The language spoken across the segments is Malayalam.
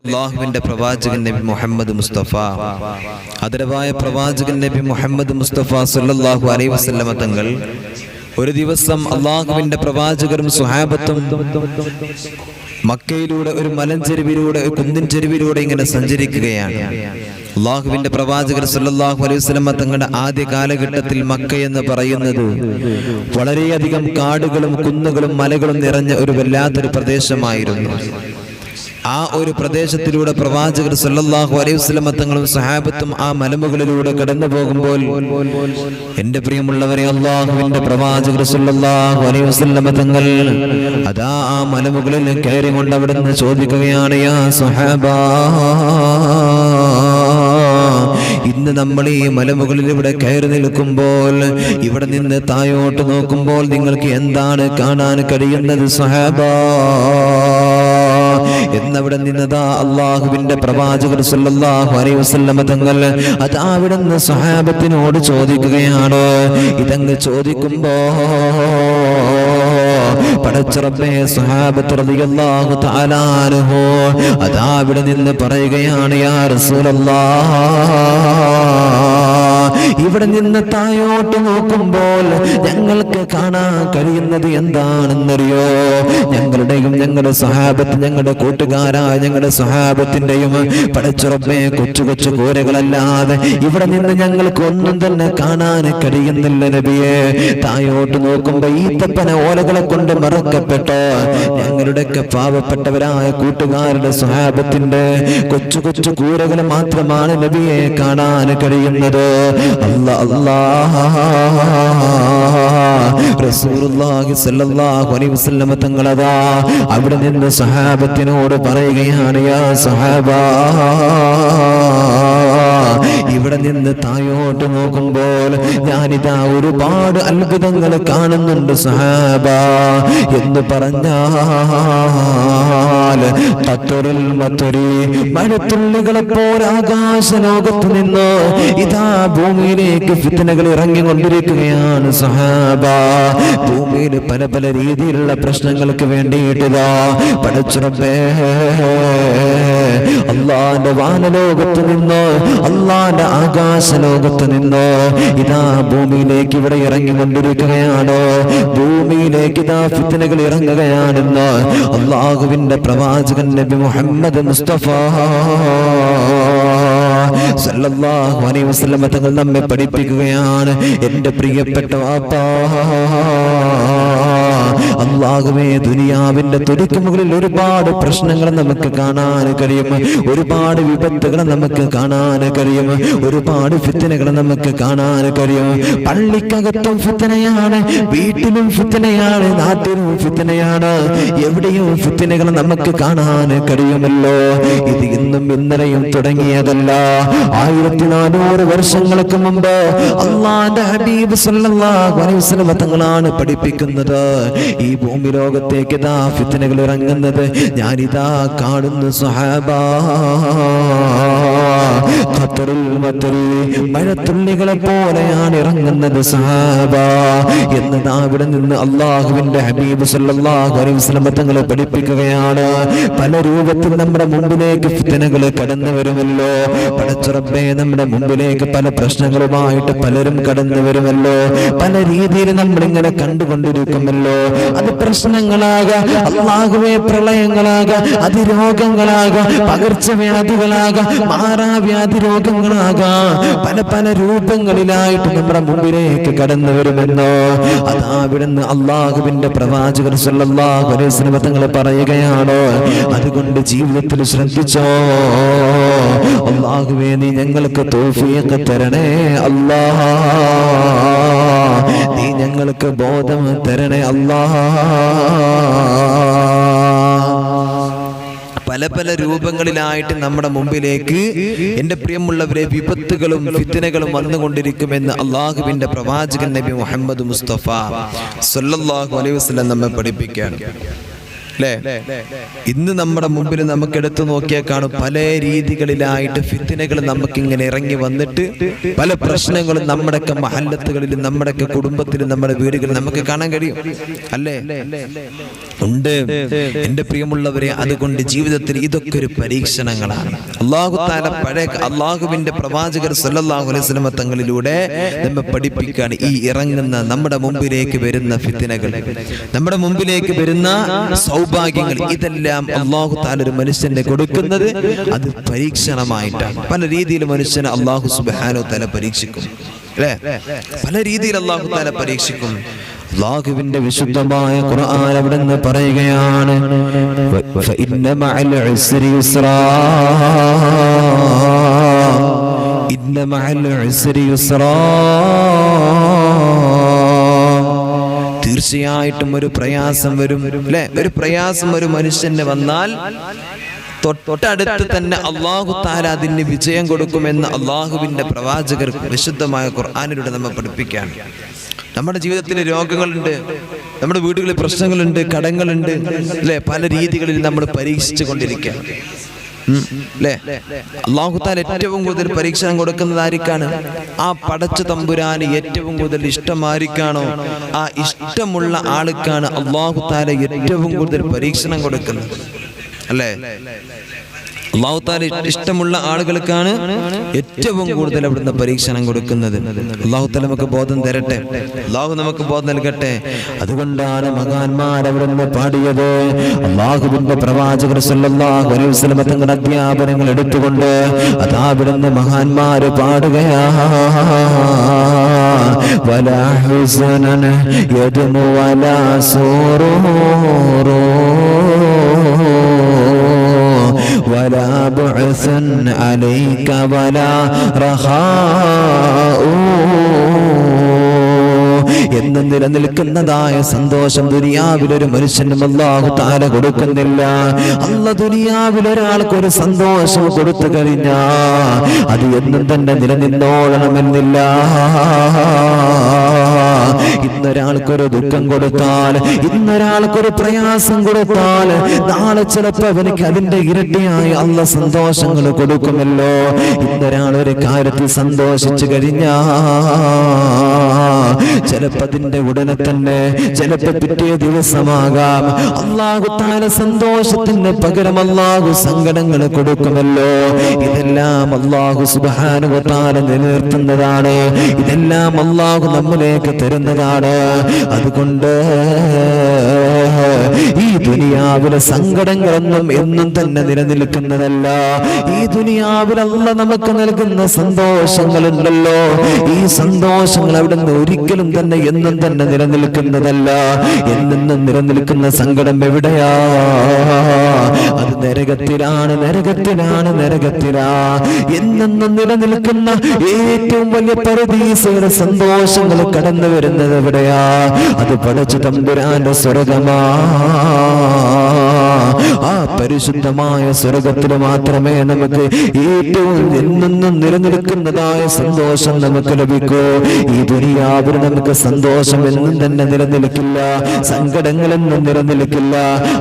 അല്ലാഹുവിന്റെ പ്രവാചകൻ നബി മുഹമ്മദ് മുസ്തഫ, ആദരവായ പ്രവാചകൻ നബി മുഹമ്മദ് മുസ്തഫ സല്ലല്ലാഹു അലൈഹി വസല്ലമ തങ്ങൾ ഒരു ദിവസം അല്ലാഹുവിന്റെ പ്രവാചകരും സ്വഹാബത്തും മക്കയിലൂടെ ഒരു മലഞ്ചെരുവിലൂടെ, ഒരു കുന്നിൻ ചെരുവിലൂടെ ഇങ്ങനെ സഞ്ചരിക്കുകയാണ്. അല്ലാഹുവിന്റെ പ്രവാചകർ സല്ലല്ലാഹു അലൈഹി വസല്ലമ തങ്ങളുടെ ആദ്യ കാലഘട്ടത്തിൽ മക്ക എന്ന് പറയുന്നത് വളരെയധികം കാടുകളും കുന്നുകളും മലകളും നിറഞ്ഞ ഒരു വല്ലാത്തൊരു പ്രദേശമായിരുന്നു. ആ ഒരു പ്രദേശത്തിലൂടെ പ്രവാചകർ സല്ലല്ലാഹു അലൈഹി വസല്ലമ തങ്ങളും സഹാബത്തും ആ മലമുകളിലൂടെ കടന്നു പോകുമ്പോൾ, എന്റെ പ്രിയമുള്ളവരെ, അല്ലാഹുവിന്റെ പ്രവാചകർ സല്ലല്ലാഹു അലൈഹി വസല്ലമ തങ്ങൾ അതാ ആ മലമുകളിൽ കയറിക്കൊണ്ട് അവിടുന്ന് ചോദിക്കുകയാണ്, യാ സ്വഹാബാ, ഇന്ന് നമ്മൾ ഈ മലമുകളിൽ ഇവിടെ കയറി നിൽക്കുമ്പോൾ ഇവിടെ നിന്ന് താഴോട്ട് നോക്കുമ്പോൾ നിങ്ങൾക്ക് എന്താണ് കാണാൻ കഴിയുന്നത് സ്വഹാബാ എന്നവിടെ നിന്നതാ അല്ലാഹുവിന്റെ പ്രവാചകർ സല്ലല്ലാഹു അലൈഹി വസല്ലമ തങ്ങൾ അതാ അവിടുന്ന് സ്വഹാബത്തിനോട് ചോദിക്കുകയാണ്. ഇതങ്ങ് ചോദിക്കുമ്പോ പടച്ച റബ്ബേ, സ്വഹാബത്ത് റളിയല്ലാഹു തആല അൻഹു അതാ അവിടെ നിന്ന് പറയുകയാണ്, യാ റസൂലല്ലാഹ്, ഇവിടെ നിന്ന് താഴോട്ട് നോക്കുമ്പോൾ ഞങ്ങൾക്ക് കാണാൻ കഴിയുന്നത് എന്താണെന്നറിയോ? ഞങ്ങളുടെയും ഞങ്ങളുടെ സ്വഹാബത്ത്, ഞങ്ങളുടെ കൂട്ടുകാരായ ഞങ്ങളുടെ സ്വഹാബത്തിന്റെയും പടച്ച റബ്ബേ കൊച്ചു കൊച്ചു കൂരകളല്ലാതെ ഇവിടെ നിന്ന് ഞങ്ങൾക്ക് ഒന്നും തന്നെ കാണാൻ കഴിയുന്നില്ല നബിയെ. താഴോട്ട് നോക്കുമ്പോ ഈത്തപ്പന ഓലകളെ കൊണ്ട് മറക്കപ്പെട്ടോ ഞങ്ങളുടെയൊക്കെ പാവപ്പെട്ടവരായ കൂട്ടുകാരുടെ സ്വഹാബത്തിന്റെ കൊച്ചു കൊച്ചു കൂരകൾ മാത്രമാണ് നബിയെ കാണാൻ കഴിയുന്നത്. റസൂലുള്ളാഹി സ്വല്ലല്ലാഹു അലൈഹി വസല്ലമ തങ്ങളതാ അവിടെ നിന്ന് സഹാബത്തിനോട് പറയുകയാണ്, യാ സഹാബാ, ഇവിടെ നിന്ന് താഴോട്ട് നോക്കുമ്പോൾ ഞാനിതാ ഒരുപാട് അത്ഭുതങ്ങൾ കാണുന്നുണ്ട് സഹാബ എന്ന് പറഞ്ഞാൽ മഴത്തുള്ളികളെ പോലെ ആകാശ ലോകത്ത് നിന്ന് ഇതാ ഭൂമിയിലേക്ക് ഫിത്നകൾ ഇറങ്ങിക്കൊണ്ടിരിക്കുകയാണ് സഹാബ. ഭൂമിയിൽ പല പല രീതിയിലുള്ള പ്രശ്നങ്ങൾക്ക് വേണ്ടിയിട്ടിതാ പടച്ച റബ്ബേ അല്ലാഹുവിന്റെ വാനലോകത്ത് നിന്ന്, അല്ലാഹുവിന്റെ ആകാശ ലോകത്ത് നിന്ന് ഇതാ ഭൂമിയിലേക്ക് ഇവിടെ ഇറങ്ങിക്കൊണ്ടിരിക്കുകയാണ്. ഭൂമിയിലേക്ക് ഇതാ ഫിത്നകൾ ഇറങ്ങുകയാണെന്ന് അല്ലാഹുവിന്റെ പ്രവാചകൻ നബി മുഹമ്മദ് മുസ്തഫ സല്ലല്ലാഹു അലൈഹി വസല്ലം തങ്ങൾ നമ്മെ പഠിപ്പിക്കുകയാണ്. എന്റെ പ്രിയപ്പെട്ട വാപ്പാ, അല്ലാഹുവേ, ദുനിയാവിന്റെ തുടിക്കുമുകളിൽ ഒരുപാട് പ്രശ്നങ്ങൾ നമുക്ക് കാണാൻ കഴിയും, ഒരുപാട് വിപത്തുകൾ നമുക്ക് കാണാൻ കഴിയും, ഒരുപാട് ഫിത്നകൾ നമുക്ക് കാണാൻ കഴിയും. പള്ളിക്കകത്തും ഫിത്നയാണ്, വീട്ടിലും ഫിത്നയാണ്, നാട്ടിലും ഫിത്നയാണ്, എവിടെയും ഫിത്നകൾ നമുക്ക് കാണാൻ കഴിയുമല്ലോ. ഇത് ഇന്നും ഇന്നലെയും തുടങ്ങിയതല്ല. 1400 വർഷങ്ങൾക്ക് മുമ്പ് അല്ലാഹുവിന്റെ ഹബീബ് സല്ലല്ലാഹു അലൈഹി വസല്ലം തങ്ങളാണ് പഠിപ്പിക്കുന്നത്. ഈ ഭൂമി ലോകത്തേക്ക് ഇതാ ഫിത്നകൾ ഇറങ്ങുന്നത് ഞാനിതാ കാണുന്നു സ്വഹാബാ. മഴത്തുള്ളികളെ പോലെയാണ് ഇറങ്ങുന്നത് സഹാബാ എന്നതാ അവിടെ നിന്ന് അല്ലാഹുവിന്റെ ഹബീബ് സല്ലല്ലാഹു അലൈഹി വസല്ലം തങ്ങൾ പഠിപ്പിക്കുകയാണ്. പല രൂപത്തിൽ നമ്മുടെ മുമ്പിലേക്ക് ഫിത്നകൾ കടന്നു വരുമല്ലോ പടച്ച റബ്ബേ, നമ്മുടെ മുമ്പിലേക്ക് പല പ്രശ്നങ്ങളുമായിട്ട് പലരും കടന്നു വരുമല്ലോ, പല രീതിയിൽ നമ്മളിങ്ങനെ കണ്ടുകൊണ്ടിരിക്കുമല്ലോ. അത് പ്രശ്നങ്ങളാകാം, അല്ലാഹുവേ, പ്രളയങ്ങളാകാം, അതിരോഗങ്ങളാകാം, പകർച്ചവ്യാധികളാകാം, മാറാവ്യാധി രോഗങ്ങളാകാം, പല പല രൂപങ്ങളിലായിട്ട് നമ്മുടെ മുമ്പിലേക്ക് കടന്നു വരുമെന്നോ അതാ അവിടുന്ന് അല്ലാഹുവിന്റെ പ്രവാചകർ സല്ലല്ലാഹു അലൈഹി വസല്ലം തങ്ങൾ പറയുകയാണോ. അതുകൊണ്ട് ജീവിതത്തിൽ ശ്രദ്ധിച്ചോ. അല്ലാഹുവേ, നീ ഞങ്ങൾക്ക് തൗഫീഖ് തരണേ അല്ലാഹ്, നീ ഞങ്ങൾക്ക് ബോധം തരണേ അല്ലാഹ്. പല പല രൂപങ്ങളിലായിട്ട് നമ്മുടെ മുമ്പിലേക്ക് എന്റെ പ്രിയമുള്ളവരെ വിപത്തുകളും ഫിത്നകളും വന്നുകൊണ്ടിരിക്കുമെന്ന് അല്ലാഹുവിന്റെ പ്രവാചകൻ നബി മുഹമ്മദ് മുസ്തഫ സല്ലല്ലാഹു അലൈഹി വസല്ലം നമ്മെ പഠിപ്പിക്കുകയാണ്. അല്ലേ? ഇന്ന് നമ്മുടെ മുമ്പിൽ നമുക്ക് എടുത്തു നോക്കിയാൽ കാണും പല രീതികളിലായിട്ട് ഫിത്നകൾ നമുക്കിങ്ങനെ ഇറങ്ങി വന്നിട്ട് പല പ്രശ്നങ്ങളും നമ്മുടെയൊക്കെ മഹല്ലത്തുകളിലും നമ്മുടെയൊക്കെ കുടുംബത്തിലും നമ്മുടെ വീടുകളിൽ നമുക്ക് കാണാൻ കഴിയും, അല്ലേ? ഉണ്ട് എന്റെ പ്രിയമുള്ളവരെ. അതുകൊണ്ട് ജീവിതത്തിൽ ഇതൊക്കെ ഒരു പരീക്ഷണങ്ങളാണ്. അല്ലാഹു തആല പഴയ അല്ലാഹുവിന്റെ പ്രവാചകർ സല്ലല്ലാഹു അലൈഹി വസല്ലം തങ്ങളിലൂടെ നമ്മെ പഠിപ്പിക്കുകയാണ് ഈ ഇറങ്ങുന്ന നമ്മുടെ മുമ്പിലേക്ക് വരുന്ന ഫിത്നകൾ, നമ്മുടെ മുമ്പിലേക്ക് വരുന്ന സൗഭാഗ്യങ്ങൾ, ഇതെല്ലാം അല്ലാഹു തആല ഒരു മനുഷ്യനെ കൊടുക്കുന്നത് അത് പരീക്ഷണമായിട്ടാണ്. പല രീതിയിൽ മനുഷ്യനെ അല്ലാഹു സുബ്ഹാനഹു തആല പരീക്ഷിക്കും, അല്ലേ? പല രീതിയിൽ അല്ലാഹു തആല പരീക്ഷിക്കും. അല്ലാഹുവിന്റെ വിശുദ്ധമായ ഖുർആൻ അവിടെ നിന്ന് പറയുകയാണ്, ഫഇന്ന മഅൽ ഉസ്രി യുസ്റാ, ഇന്ന മഅൽ ഉസ്രി യുസ്റാ. തീർച്ചയായിട്ടും ഒരു പ്രയാസം വരും, അല്ലേ? ഒരു പ്രയാസം ഒരു മനുഷ്യന് വന്നാൽ തൊട്ടടുത്ത് തന്നെ അല്ലാഹു തആല അതിന് വിജയം കൊടുക്കുമെന്ന് അല്ലാഹുവിന്റെ പ്രവാചകർ വിശുദ്ധമായ ഖുർആനിലൂടെ നമ്മെ പഠിപ്പിക്കുകയാണ്. നമ്മുടെ ജീവിതത്തിൽ രോഗങ്ങളുണ്ട്, നമ്മുടെ വീടുകളിൽ പ്രശ്നങ്ങളുണ്ട്, കടങ്ങളുണ്ട്, അല്ലെ? പല രീതികളിൽ നമ്മൾ പരീക്ഷിച്ചു കൊണ്ടിരിക്കുക, അല്ലേ? അല്ലാഹു തആല ഏറ്റവും കൂടുതൽ പരീക്ഷണം കൊടുക്കുന്നത് ആർക്കാണ്? ആ പടച്ച തമ്പുരാന് ഏറ്റവും കൂടുതൽ ഇഷ്ടം ആർക്കാണോ ആ ഇഷ്ടമുള്ള ആൾക്കാണ് അല്ലാഹു തആല ഏറ്റവും കൂടുതൽ പരീക്ഷണം കൊടുക്കുന്നത്, അല്ലേ? അല്ലാഹു തആല ഇഷ്ടമുള്ള ആളുകൾക്കാണ് ഏറ്റവും കൂടുതൽ അവിടുന്ന് പരീക്ഷണം കൊടുക്കുന്നത്. അല്ലാഹു തആല നമുക്ക് ബോധം തരട്ടെ, അല്ലാഹു നമുക്ക് ബോധം നൽകട്ടെ. അതുകൊണ്ടാണ് മഹാന്മാർ അവിടുന്ന് പാടിയത്, അല്ലാഹുവിന്റെ പ്രവാചകർ സല്ലല്ലാഹു അലൈഹി വസല്ലം തങ്ങളുടെ അധ്യാപനങ്ങൾ എടുത്തുകൊണ്ട് അതാ അവിടുന്ന് മഹാന്മാർ പാടുകയാ, വലാ ഹുസനൻ യദ്മു വലാ സുറൂറു വലാ ബുഅസൻ അലൈക വലാ റഹാഉ. എന്ന് നിലനിൽക്കുന്നതായ സന്തോഷം ദുനിയാവിലൊരു മനുഷ്യനും അല്ലാഹു തആല കൊടുക്കുന്നില്ല. അല്ലാഹു ദുനിയാവിൽ ഒരാൾക്ക് ഒരു സന്തോഷം കൊടുത്തു കഴിഞ്ഞാൽ അത് എന്നും തന്നെ നിലനിന്നോളണമെന്നില്ല. ഇന്നൊരാൾക്കൊരു ദുഃഖം കൊടുത്താൽ, ഇന്നൊരാൾക്കൊരു പ്രയാസം കൊടുത്താൽ നാളെ ചിലപ്പോൾ അവനിക്ക് അതിന്റെ ഇരട്ടിയായി അല്ലാഹു സന്തോഷങ്ങൾ കൊടുക്കുമല്ലോ. ഇന്നൊരാൾ ഒരു കാര്യത്തിൽ സന്തോഷിച്ചു കഴിഞ്ഞാൽ ചിലപ്പോ അതിന്റെ ഉടനെ തന്നെ, ചിലപ്പോ പിറ്റേ ദിവസമാകാം, അല്ലാഹു തആല സന്തോഷത്തിന് പകരം അല്ലാഹു സങ്കടങ്ങൾ കൊടുക്കുമല്ലോ. ഇതെല്ലാം അല്ലാഹു സുബ്ഹാനഹു വ തആല നിലനിർത്തുന്നതാണ്, ഇതെല്ലാം അല്ലാഹു നമ്മിലേക്ക് തരുന്നതാണ്. അതുകൊണ്ട് ഈ ദുനിയാവിലെ സങ്കടങ്ങളൊന്നും എന്നും തന്നെ നിലനിൽക്കുന്നതല്ല. ഈ ദുനിയാവിൽ അല്ലാഹു നമുക്ക് നൽകുന്ന സന്തോഷങ്ങളുണ്ടല്ലോ, ഈ സന്തോഷങ്ങൾ അവിടുന്ന് ഒരിക്കലും തന്നെ എന്നും തന്നെ നിലനിൽക്കുന്നതല്ല. എന്നും നിലനിൽക്കുന്ന സങ്കടം എവിടെയാ? അത് നരകത്തിലാണ്, നരകത്തിലാണ്, നരകത്തിലാ. എന്നും നിലനിൽക്കുന്ന ഏറ്റവും വലിയ പരദീസയുടെ സന്തോഷങ്ങൾ കടന്നു വരുന്നത് എവിടെയാ? അത് പടച്ച തമ്പുരാന്റെ സ്വർഗമാ. ആ പരിശുദ്ധമായ സ്വർഗത്തിൽ മാത്രമേ നമുക്ക് ഏറ്റവും എന്നും നിലനിൽക്കുന്നതായ സന്തോഷം നമുക്ക് ലഭിക്കൂ. ഈ ദുനിയാവിൽ നമുക്ക് സന്തോഷം എന്നും തന്നെ നിലനിൽക്കില്ല, സങ്കടങ്ങളെന്നും നിലനിൽക്കില്ല.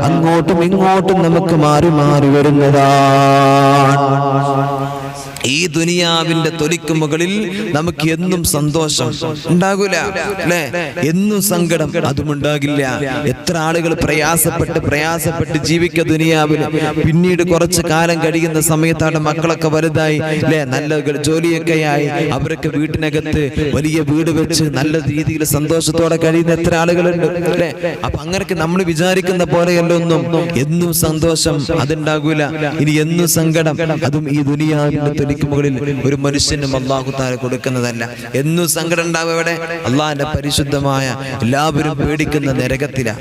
അങ്ങോട്ടും ഇങ്ങോട്ടും നമുക്ക് മാറി മാറി വരുന്നതാണ്. ഈ ദുനിയാവിന്റെ തൊലിക്ക് മുകളിൽ നമുക്ക് എന്നും സന്തോഷം ഉണ്ടാകൂല, അല്ലേ? എന്നും സങ്കടം അതും ഉണ്ടാകില്ല. എത്ര ആളുകൾ പ്രയാസപ്പെട്ട് ജീവിക്കുക ദുനിയാവിൽ. പിന്നീട് കുറച്ച് കാലം കഴിയുന്ന സമയത്താണ് മക്കളൊക്കെ വലുതായി, അല്ലെ? നല്ല ജോലിയൊക്കെ ആയി, അവരൊക്കെ വീട്ടിനകത്ത് വലിയ വീട് വെച്ച് നല്ല രീതിയിൽ സന്തോഷത്തോടെ കഴിയുന്ന എത്ര ആളുകളുണ്ട്, അല്ലെ? അപ്പൊ അങ്ങനെയൊക്കെ നമ്മൾ വിചാരിക്കുന്ന പോലെയല്ല ഒന്നും. എന്നും സന്തോഷം അതുണ്ടാകൂല. ഇനി എന്നും സങ്കടം അതും ഈ ദുനിയാവിന്റെ തൊലിക്ക് മുകളിൽ ഒരു മനുഷ്യനും അല്ലാഹു തആല കൊടുക്കുന്നതല്ല. എന്നും സങ്കടം ഉണ്ടാവും എവിടെ? അല്ലാഹുവിന്റെ പരിശുദ്ധമായ എല്ലാവരും പേടിക്കുന്ന നരകത്തിലാ.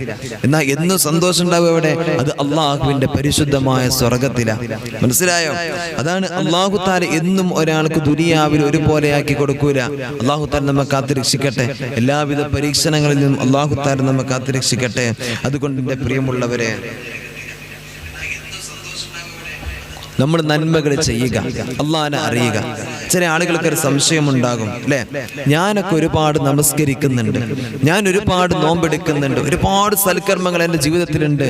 എന്നാൽ എന്നും സന്തോഷം ഉണ്ടാവും എവിടെ? അത് അല്ലാഹുവിന്റെ പരിശുദ്ധമായ സ്വർഗത്തിലാ. മനസ്സിലായോ? അതാണ് അല്ലാഹു തആല എന്നും ഒരാൾക്ക് ദുനിയാവിൽ ഒരുപോലെയാക്കി കൊടുക്കൂല. അല്ലാഹു തആല നമ്മെ കാത്തുരക്ഷിക്കട്ടെ. എല്ലാവിധ പരീക്ഷണങ്ങളിൽ നിന്നും അല്ലാഹു തആല നമ്മെ കാത്തുരക്ഷിക്കട്ടെ. അതുകൊണ്ട് എന്റെ പ്രിയമുള്ളവരെ, നമ്മൾ നന്മകൾ ചെയ്യുക, അല്ലാഹുവിനെ അറിയുക. ചില ആളുകൾക്ക് ഒരു സംശയമുണ്ടാകും അല്ലെ, ഞാനൊക്കെ ഒരുപാട് നമസ്കരിക്കുന്നുണ്ട്, ഞാൻ ഒരുപാട് നോമ്പെടുക്കുന്നുണ്ട്, ഒരുപാട് സൽക്കർമ്മങ്ങൾ എൻ്റെ ജീവിതത്തിലുണ്ട്,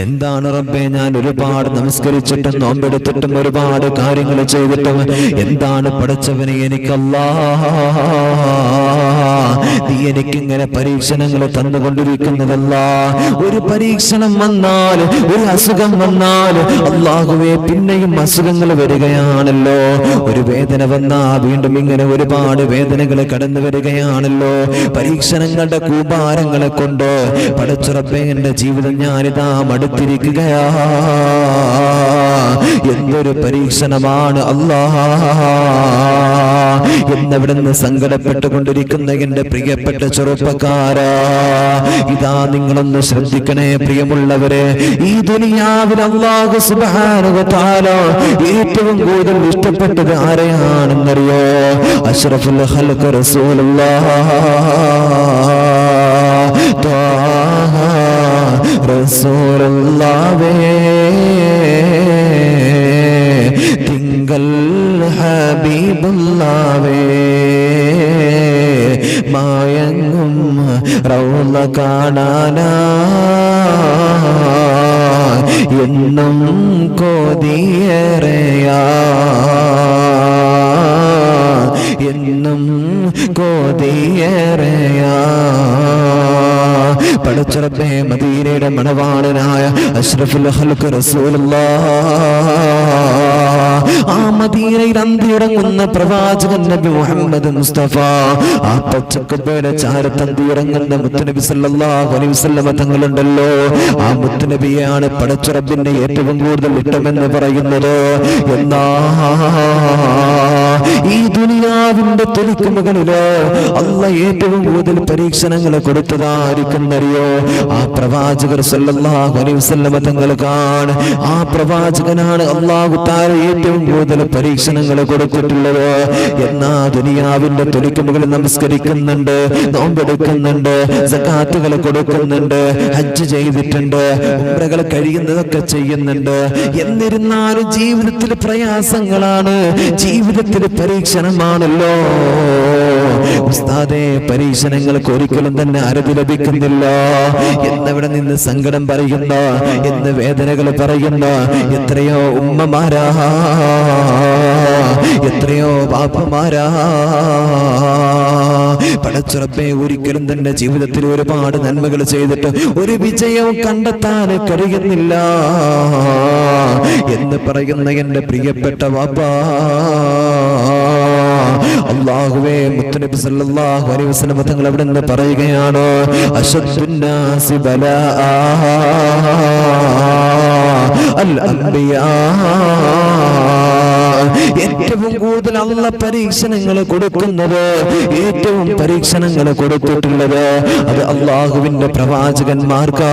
എന്താണ് റബ്ബേ ഞാൻ ഒരുപാട് നമസ്കരിച്ചിട്ടും നോമ്പെടുത്തിട്ടും ഒരുപാട് കാര്യങ്ങൾ ചെയ്തിട്ടും എന്താണ് പടച്ചവനെ എനിക്കല്ലാ നീ എനിക്കിങ്ങനെ പരീക്ഷണങ്ങൾ തന്നുകൊണ്ടിരിക്കുന്നതല്ല. ഒരു പരീക്ഷണം വന്നാൽ, ഒരു അസുഖം വന്നാൽ അല്ലാഹുവേ പിന്നെയും അസുഖങ്ങൾ വരികയാണല്ലോ. ഒരു വേദന വന്നാ വീണ്ടും ഇങ്ങനെ ഒരുപാട് വേദനകൾ കടന്നു വരികയാണല്ലോ. പരീക്ഷണങ്ങളുടെ കൂമ്പാരങ്ങളെ കൊണ്ട് പടച്ച റബ്ബേ എൻ്റെ ജീവിതം ഞാനിതാ മടുത്തിരിക്കുകയാ. എന്തൊരു പരീക്ഷണമാണ് അല്ലാഹ് എന്നവിടുന്ന് സങ്കടപ്പെട്ടുകൊണ്ടിരിക്കുന്ന എൻ്റെ പ്രിയപ്പെട്ട ചെറുപ്പക്കാരാ, ഇതാ നിങ്ങളൊന്ന് ശ്രദ്ധിക്കണേ പ്രിയമുള്ളവരെ. ഈ ദുനിയാവിൽ അല്ലാഹു സുബ്ഹാനഹു വ തആല ഏറ്റവും കൂടുതൽ ഇഷ്ടപ്പെട്ടത് ആരെയാണെന്നറിയോ? അഷ്റഫുൽ ഖൽഖ് റസൂലുള്ളാഹ് ത്വാഹ റസൂലുള്ളാഹേ തിങ്കൾ ഹബീബുള്ളാഹേ മായങ്ങും റൗള കാണാനാ എന്നും കോതിയേറെയാ, എന്നും കോതിയേറെയാ. പടച്ച റബ്ബേ മദീനയുടെ മണവാളനായ അഷ്റഫുൽ ഖൽഖ് റസൂലുള്ളാഹ്, ആ മദീനയിൽ അന്തിയിറങ്ങുന്ന പ്രവാചകൻ നബി മുഹമ്മദ് മുസ്തഫ, ആ പച്ചക്കപ്പയുടെ ചാരത്തന്തിയിറങ്ങുന്ന മുത്തുനബി സല്ലല്ലാഹു അലൈഹി വസല്ലം തങ്ങളുണ്ടല്ലോ, ആ മുത്തുനബിയാണ് പടച്ച റബ്ബിന്റെ ഏറ്റവും കൂടുതൽ ഇഷ്ടമെന്ന് പറയുന്നത്. എന്നാ ഈ ദുനിയാവിന്റെ തൊലിക്കുമുകളില് അല്ലാഹ് ഏറ്റവും കൂടുതൽ പരീക്ഷണങ്ങൾ കൊടുത്തതായിരിക്കുന്നറിയോ? ആ പ്രവാചകർ സല്ലല്ലാഹു അലൈഹി വസല്ലം തങ്ങൾക്കാണ്. ആ പ്രവാചകനാണ് അല്ലാഹു തആല ഏറ്റവും കൂടുതൽ പരീക്ഷണങ്ങൾ കൊടുത്തിട്ടുള്ളത്. എന്നാ ദുനിയാവിന്റെ തൊലിക്കുമുകളിൽ നമസ്കരിക്കുന്നുണ്ട്, നോമ്പെടുക്കുന്നുണ്ട്, സകാത്തുകൾ കൊടുക്കുന്നുണ്ട്, ഹജ്ജ് ചെയ്തിട്ടുണ്ട്, ഉംറകൾ കഴിയുന്നതൊക്കെ ചെയ്യുന്നുണ്ട്. എന്നിരുന്നാലും ജീവിതത്തിൽ പ്രയാസങ്ങളാണ്, ജീവിതത്തിൽ പരീക്ഷണമാണല്ലോ. ഉസ്താദേ പരീക്ഷണങ്ങൾക്ക് ഒരിക്കലും തന്നെ അറുതി ലഭിക്കുന്നില്ല എന്നവിടെ നിന്ന് സങ്കടം പറയുന്ന, എന്ന് വേദനകൾ പറയുന്ന എത്രയോ ഉമ്മമാരാ, എത്രയോ ബാപ്പമാരാ. പടച്ച റബ്ബേ ഒരിക്കലും തന്നെ ജീവിതത്തിൽ ഒരുപാട് നന്മകൾ ചെയ്തിട്ട് ഒരു വിജയവും കണ്ടെത്താൻ കഴിയുന്നില്ല എന്ന് പറയുന്ന എൻ്റെ പ്രിയപ്പെട്ട വാപ്പാ, അല്ലാഹുവേ മുത്തുനബി സല്ലല്ലാഹു അലൈഹി വസല്ലം തങ്ങൾ അവിടെ നിന്ന് പറയുകയാണ്, അശദ്ദുന്നാസി ബലാഅ അൽ അംബിയാ. ഏറ്റവും കൂടുതൽ അല്ലാഹ് പരീക്ഷണങ്ങൾ കൊടുക്കുന്നത്, ഏറ്റവും പരീക്ഷണങ്ങൾ കൊടുത്തിട്ടുള്ളത് അത് അല്ലാഹുവിന്റെ പ്രവാചകന്മാർക്കാ.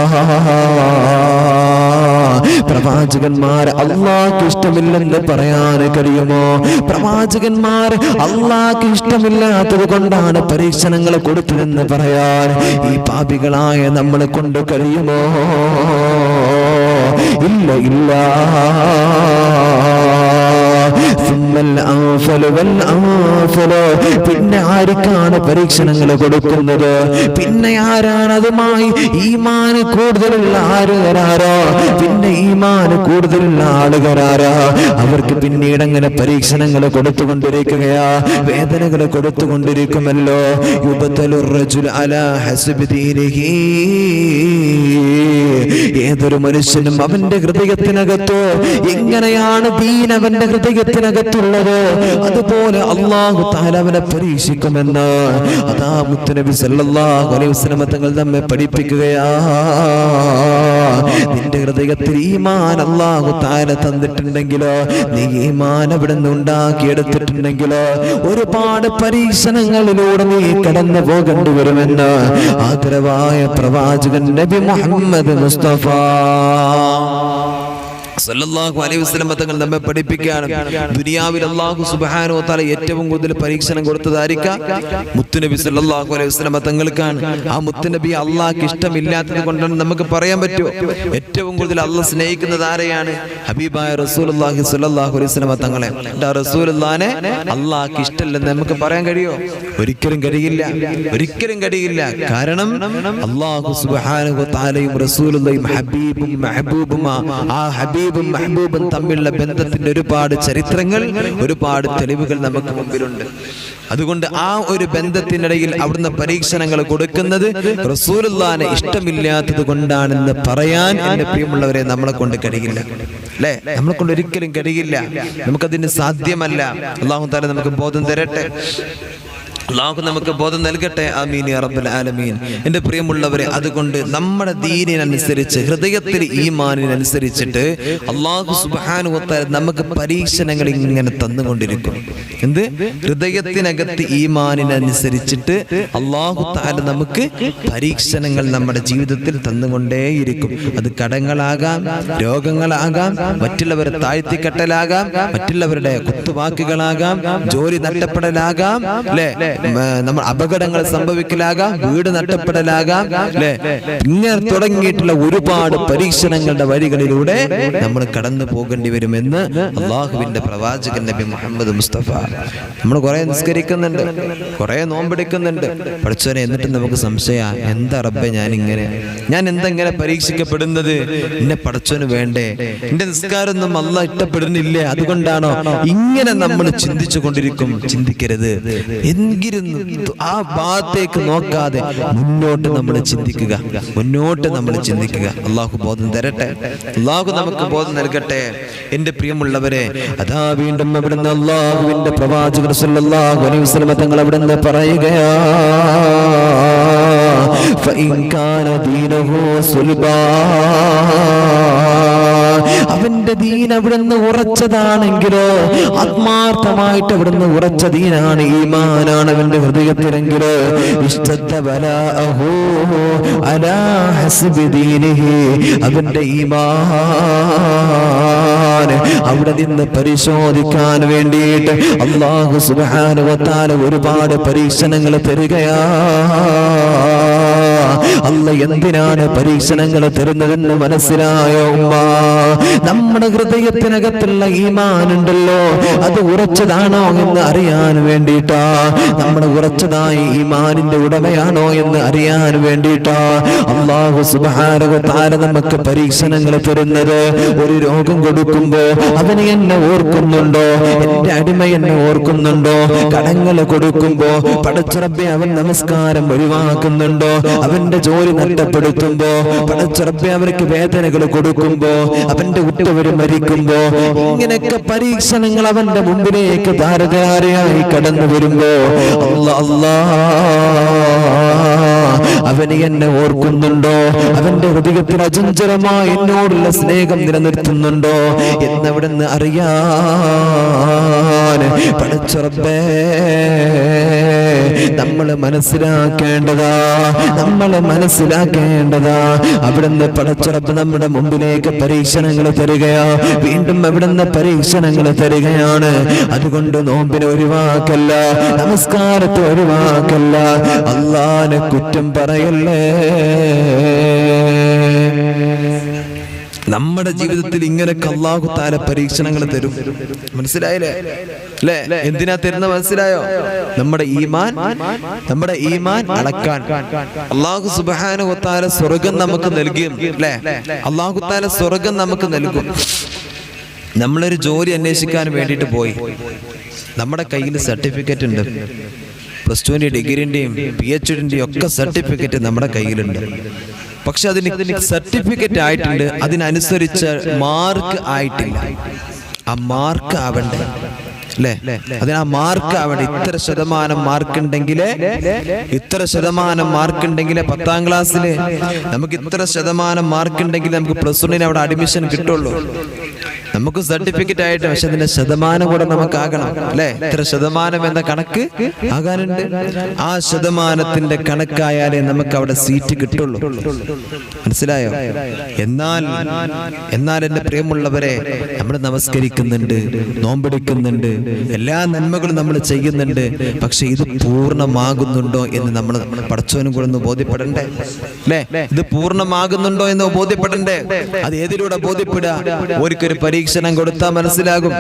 പ്രവാചകന്മാർ അല്ലാഹ്ക്ക് ഇഷ്ടമില്ലെന്ന് പറയാൻ കഴിയുമോ? പ്രവാചകന്മാർ അല്ലാഹ്ക്ക് ഇഷ്ടമില്ലാത്തത് കൊണ്ടാണ് പരീക്ഷണങ്ങൾ കൊടുത്തതെന്ന് പറയാൻ ഈ പാപികളായ നമ്മളെ കൊണ്ട് കഴിയുമോ? ഇല്ല, ഇല്ല. പിന്നെ ആർക്കാണ് പരീക്ഷണങ്ങൾ കൊടുക്കുന്നത്? പിന്നെ ആരാണ് അതുമായി ഈമാന് കൂടുതലുള്ള ആളുകാരാ? പിന്നെ ഈമാന് കൂടുതലുള്ള ആളുകാരാ? അവർക്ക് പിന്നീട് അങ്ങനെ പരീക്ഷണങ്ങൾ കൊടുത്തുകൊണ്ടിരിക്കുകയാ, വേദനകൾ കൊടുത്തുകൊണ്ടിരിക്കുമല്ലോ. ഏതൊരു മനുഷ്യനും അവന്റെ ഹൃദയത്തിനകത്തോ എങ്ങനെയാണ് ദീൻ അവന്റെ ഹൃദയത്തിനകത്തുള്ളത്, അതുപോലെ അല്ലാഹു തആല അവനെ പരീക്ഷിക്കുമെന്ന് അതാ മുത്തുനബി സല്ലല്ലാഹു അലൈഹി വസല്ലം തങ്ങൾ നമ്മെ പഠിപ്പിക്കുകയാ. നിന്റെ ഹൃദയത്തിൽ ഈമാൻ അല്ലാഹു തആല തന്നിട്ടുണ്ടെങ്കിലോ, നീ ഈമാൻ അവിടെ നിന്ന് ഉണ്ടാക്കിയെടുത്തിട്ടുണ്ടെങ്കിലോ ഒരുപാട് പരീക്ഷണങ്ങളിലൂടെ നീ കടന്നു പോകേണ്ടി വരുമെന്ന് ആദരവായ പ്രവാചകൻ നബി മുഹമ്മദ് മുസ്തഫ സല്ലല്ലാഹു അലൈഹി വസല്ലം തങ്ങൾ നമ്മെ പഠിപ്പിക്കുകയാണ്, ദുനിയാവിൽ അല്ലാഹു സുബ്ഹാനഹു വ തആല ഏറ്റവും കൂടുതൽ പരീക്ഷണം കൊടുത്തതായിരിക്കാം മുത്തുനബി സല്ലല്ലാഹു അലൈഹി വസല്ലം തങ്ങൾക്കാണ്. ആ മുത്തുനബി അള്ളാഹ്ക്ക് ഇഷ്ടമില്ലാത്തത് കൊണ്ടാണ് നമുക്ക് പറയാൻ പറ്റുമോ? ഏറ്റവും കൂടുതൽ അള്ളാഹ് സ്നേഹിക്കുന്നത് ആരെയാണ്? ഹബീബായ റസൂലുള്ളാഹി സ്വല്ലല്ലാഹു അലൈഹി വസല്ലം തങ്ങളെ. റസൂലുള്ളാഹിനെ അള്ളാഹ്ക്ക് ഇഷ്ടമല്ലെന്ന് നമുക്ക് പറയാൻ കഴിയോ? ഒരിക്കലും കഴിയില്ല, ഒരിക്കലും കഴിയില്ല. കാരണം അല്ലാഹു സുബ്ഹാനഹു വ തആലയും റസൂലുള്ളാഹിയും ഹബീബും മഹബൂബും, ആ ഹബീബും മഹബൂബും തമ്മിലുള്ള ബന്ധത്തിന്റെ ഒരുപാട് ചരിത്രങ്ങൾ, ഒരുപാട് തെളിവുകൾ നമുക്ക് മുമ്പിലുണ്ട്. അതുകൊണ്ട് ആ ഒരു ബന്ധത്തിനിടയിൽ അവിടുന്ന് പരീക്ഷണങ്ങൾ കൊടുക്കുന്നത് റസൂലുള്ളാഹിനെ ഇഷ്ടമില്ലാത്തത് കൊണ്ടാണെന്ന് പറയാൻ എന്റെ പ്രിയമുള്ളവരെ നമ്മളെ കൊണ്ട് കഴിയില്ല, അല്ലേ? നമ്മളെ കൊണ്ട് ഒരിക്കലും കഴിയില്ല, നമുക്കതിന് സാധ്യമല്ല. അല്ലാഹു തആല നമുക്ക് ബോധം തരട്ടെ, അല്ലാഹു നമുക്ക് ബോധം നൽകട്ടെ. ആമീൻ യാ റബ്ബൽ ആലമീൻ. എൻ്റെ പ്രിയമുള്ളവരെ, അതുകൊണ്ട് നമ്മുടെ ദീനിനനുസരിച്ച്, ഹൃദയത്തിൽ ഈമാനിനനുസരിച്ചിട്ട് അല്ലാഹു സുബ്ഹാനഹു വ തആല നമുക്ക് പരീക്ഷണങ്ങൾ ഇങ്ങനെ തന്നുകൊണ്ടിരിക്കും. എന്ത്? ഹൃദയത്തിനകത്ത് ഈമാനിനനുസരിച്ചിട്ട് അല്ലാഹു തആല നമുക്ക് പരീക്ഷണങ്ങൾ നമ്മുടെ ജീവിതത്തിൽ തന്നുകൊണ്ടേയിരിക്കും. അത് കടങ്ങളാകാം, രോഗങ്ങളാകാം, മറ്റുള്ളവരെ താഴ്ത്തിക്കെട്ടലാകാം, മറ്റുള്ളവരുടെ കുത്തുവാക്കുകളാകാം, ജോലി നഷ്ടപ്പെടലാകാം, അല്ലേ? നമ്മൾ അപകടങ്ങൾ സംഭവിക്കലാകാം, വീട് നഷ്ടപ്പെടലാകാം, അല്ലേ? ഇങ്ങനെ തുടങ്ങിയിട്ടുള്ള ഒരുപാട് പരീക്ഷണങ്ങളുടെ വഴികളിലൂടെ നമ്മൾ കടന്നു പോകേണ്ടി വരുമെന്ന് അള്ളാഹുവിന്റെ പ്രവാചകൻ നബി മുഹമ്മദ് മുസ്തഫ. നമ്മൾ കുറെ നിസ്കരിക്കുന്നുണ്ട്, കുറെ നോമ്പെടുക്കുന്നുണ്ട്, പഠിച്ചവനെ, എന്നിട്ട് നമുക്ക് സംശയ, എന്താ റബ്ബേ ഞാൻ എന്തെങ്ങനെ പരീക്ഷിക്കപ്പെടുന്നത്? എന്നെ പഠിച്ചവന് വേണ്ടേ? എന്റെ നിസ്കാരമൊന്നും അല്ലാഹ് ഇഷ്ടപ്പെടുന്നില്ലേ? അതുകൊണ്ടാണോ? ഇങ്ങനെ നമ്മൾ ചിന്തിച്ചു കൊണ്ടിരിക്കും. ചിന്തിക്കരുത്. എങ്കിലും ആ ഭാഗത്തേക്ക് നോക്കാതെ മുന്നോട്ട് നമ്മൾ ചിന്തിക്കുക, മുന്നോട്ട് നമ്മൾ ചിന്തിക്കുക. അള്ളാഹു ബോധം തരട്ടെ, അള്ളാഹു നമുക്ക് ബോധം നൽകട്ടെ. എന്റെ പ്രിയമുള്ളവരെ, അതാ വീണ്ടും അവിടുന്ന് അള്ളാഹുവിന്റെ പ്രവാചകർ സല്ലല്ലാഹു അലൈഹി വസല്ലം തങ്ങൾ അവിടുന്ന് പറയുകയാ, ഫഇൻ കാന ദീനഹു സുൽബാ, അവന്റെ ദീൻ അവിടുന്ന് ഉറച്ചതാണെങ്കിലോ, ആത്മാർത്ഥമായിട്ട് അവിടുന്ന് ഉറച്ച ദീനാണ്, ഈമാനാണ് അവന്റെ ഹൃദയത്തിലെങ്കിലോ, അവന്റെ ഈമാൻ അവിടെ നിന്ന് പരിശോധിക്കാൻ വേണ്ടിയിട്ട് അല്ലാഹു സുബ്ഹാനഹു വ തആല ഒരുപാട് പരീക്ഷണങ്ങൾ തരികയാ. അല്ലാഹ് എന്തിനാണ് പരീക്ഷണങ്ങൾ തരുന്നതെന്ന് മനസ്സിലായോ ഉമ്മ? നമ്മുടെ ഹൃദയത്തിനകത്തുള്ള ഈമാൻ ഉണ്ടല്ലോ, അത് ഉറച്ചതാണോ എന്ന് അറിയാൻ വേണ്ടിയിട്ടാ. നമ്മുടെ ഉറച്ചതായി ഈമാനിന്റെ ഉടമയാണോ എന്ന് അറിയാൻ വേണ്ടിയിട്ടാ അല്ലാഹു സുബ്ഹാനഹു വ തആല നമുക്ക് പരീക്ഷണങ്ങൾ തരുന്നത്. ഒരു രോഗം കൊടുക്കുമ്പോ അവന് എന്നെ ഓർക്കുന്നുണ്ടോ? എന്റെ അടിമ എന്നെ ഓർക്കുന്നുണ്ടോ? കടങ്ങൾ കൊടുക്കുമ്പോ പടച്ച റബ്ബേ അവൻ നമസ്കാരം ഒഴിവാക്കുന്നുണ്ടോ? അവന്റെ ജോലി നഷ്ടപ്പെടുത്തുമ്പോ പടച്ച റബ്ബേ അവർക്ക് വേദനകൾ കൊടുക്കുമ്പോ, അവന്റെ ഉറ്റവര് മരിക്കുമ്പോ, ഇങ്ങനെയൊക്കെ പരീക്ഷണങ്ങൾ അവന്റെ മുമ്പിലേക്ക് ധാരധാരയായി കടന്നു വരുമ്പോ അവന് എന്നെ ഓർക്കുന്നുണ്ടോ? അവന്റെ ഹൃദയത്തിൽ അചഞ്ചലമായി എന്നോടുള്ള സ്നേഹം നിലനിർത്തുന്നുണ്ടോ എന്നവിടുന്ന് അറിയാൻ പടച്ച റബ്ബേ നമ്മൾ മനസ്സിലാക്കേണ്ടതാ, നമ്മൾ മനസ്സിലാക്കേണ്ടതാ. അവിടുന്ന് പടച്ച റബ്ബ് നമ്മുടെ മുമ്പിലേക്ക് പരീക്ഷണങ്ങൾ തരികയാ, വീണ്ടും അവിടുന്ന് പരീക്ഷണങ്ങൾ തരികയാണ്. അതുകൊണ്ട് നോമ്പിനെ ഒഴിവാക്കല്ല, നമസ്കാരത്തെ ഒഴിവാക്കല്ല, അല്ലാഹുവിനെ കുറ്റം പറയല്ലേ. നമ്മുടെ ജീവിതത്തിൽ ഇങ്ങനെ അല്ലാഹു തആല പരീക്ഷണങ്ങൾ തരും. മനസ്സിലായില്ലേ? അല്ലേ? എന്തിനാ തരുന്ന മനസ്സിലായോ? നമ്മുടെ ഈമാൻ അളക്കാൻ അല്ലാഹു സുബ്ഹാനഹു വ തആല സ്വർഗ്ഗം നമുക്ക് നൽകും. അല്ലേ? അല്ലാഹു തആല സ്വർഗ്ഗം നമുക്ക് നൽകും. നമ്മളൊരു ജോലി അന്വേഷിക്കാൻ വേണ്ടിയിട്ട് പോയി, നമ്മുടെ കയ്യിൽ സർട്ടിഫിക്കറ്റ് ഉണ്ട്, +2 ഡിഗ്രിന്റെയും PhDന്റെയും ഒക്കെ സർട്ടിഫിക്കറ്റ് നമ്മുടെ കയ്യിലുണ്ട്. പക്ഷെ അതിന് സർട്ടിഫിക്കറ്റ് ആയിട്ടുണ്ട്, അതിനനുസരിച്ച മാർക്ക് ആയിട്ടില്ല. ആ മാർക്ക് ആവണ്ടേ? അല്ലേ? അതിന് ആ മാർക്ക് ആവണ്ടേ? ഇത്ര ശതമാനം മാർക്ക് ഉണ്ടെങ്കിലേ 10ാം ക്ലാസ്സില് നമുക്ക് ഇത്ര ശതമാനം മാർക്ക് ഉണ്ടെങ്കിൽ നമുക്ക് +1 അവിടെ അഡ്മിഷൻ കിട്ടുള്ളൂ. നമുക്ക് സർട്ടിഫിക്കറ്റ് ആയിട്ട്, പക്ഷെ അതിന്റെ ശതമാനം കൂടെ നമുക്കാകണം അല്ലെ. ഇത്ര ശതമാനം എന്ന കണക്ക് ആകാനുണ്ട്. ആ ശതമാനത്തിന്റെ കണക്കായാലേ നമുക്ക് അവിടെ സീറ്റ് കിട്ടുള്ളൂ. മനസ്സിലായോ? എന്നാൽ എന്റെ പ്രിയമുള്ളവരെ, നമ്മൾ നമസ്കരിക്കുന്നുണ്ട്, നോമ്പെടുക്കുന്നുണ്ട്, എല്ലാ നന്മകളും നമ്മൾ ചെയ്യുന്നുണ്ട്. പക്ഷെ ഇത് പൂർണ്ണമാകുന്നുണ്ടോ എന്ന് നമ്മൾ പടച്ചവനും കൂടെ ഒന്ന് ബോധ്യപ്പെടണ്ടേ അല്ലേ? ഇത് പൂർണ്ണമാകുന്നുണ്ടോ എന്ന് ബോധ്യപ്പെടണ്ടേ? അത് ഏതിലൂടെ ബോധ്യപ്പെടുക? ഒരിക്കൊരു പരീക്ഷണം കൊടുത്താൽ മനസ്സിലാകും.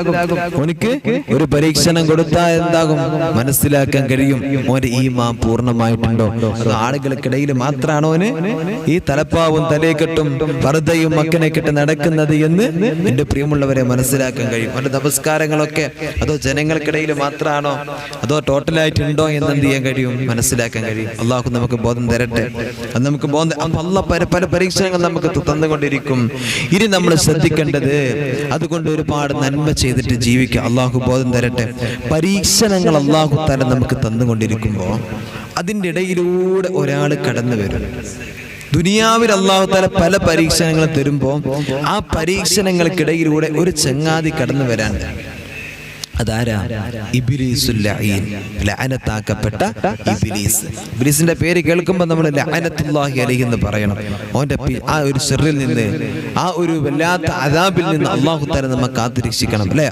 ഓനിക്ക് ഒരു പരീക്ഷണം കൊടുത്താൽ എന്താകും? മനസ്സിലാക്കാൻ കഴിയും ഓന്റെ ഈമാൻ പൂർണ്ണമായിട്ടുണ്ടോ. അത് ആളുകൾക്കിടയിൽ മാത്രമാണോ ഓന് ഈ തലപ്പാവും തലയെക്കെട്ടും പർദ്ദയും മക്കനെ കെട്ട് നടക്കുന്നത് എന്ന് എന്റെ പ്രിയമുള്ളവരെ മനസ്സിലാക്കാൻ കഴിയും. അവന്റെ നമസ്കാരങ്ങളൊക്കെ അതോ ജനങ്ങൾക്കിടയിൽ മാത്രമാണോ, അതോ ടോട്ടലായിട്ട് ഉണ്ടോ എന്ന് എന്ത് ചെയ്യാൻ കഴിയും? മനസ്സിലാക്കാൻ കഴിയും. അള്ളാഹു നമുക്ക് ബോധം തരട്ടെ. അത് നമുക്ക് ബോധം, അള്ളാഹ് പല പരീക്ഷണങ്ങൾ നമുക്ക് തന്നുകൊണ്ടിരിക്കും. ഇനി നമ്മൾ ശ്രദ്ധിക്കേണ്ടത്, അതുകൊണ്ട് ഒരുപാട് നന്മ ചെയ്തിട്ട് ജീവിക്കുക. അള്ളാഹു ബോധം തരട്ടെ. പരീക്ഷണങ്ങൾ അള്ളാഹു തആല നമുക്ക് തന്നുകൊണ്ടിരിക്കുമ്പോൾ അതിൻ്റെ ഇടയിലൂടെ ഒരാൾ കടന്നു വരും. ദുനിയാവിൽ അള്ളാഹു തആല പല പരീക്ഷണങ്ങൾ തരുമ്പോൾ ആ പരീക്ഷണങ്ങൾക്കിടയിലൂടെ ഒരു ചങ്ങാതി കടന്നു വരാൻ. അതാരാ? ഇബ്ലീസുൽ ലഈൻ, ലഅനത്താക്കപ്പെട്ട ഇബ്ലീസ്. ഇബ്ലീസിന്റെ പേര് കേൾക്കുമ്പോൾ നമ്മൾ ലഅനത്തുല്ലാഹി അലൈഹി എന്ന് പറയണം. അവന്റെ ആ ഒരു ശർറിൽ നിന്ന്, ആ ഒരു വല്ലാത്ത അദാബിൽ നിന്ന് അല്ലാഹു തആല നമ്മെ കാത്തുരക്ഷിക്കണം അല്ലേ?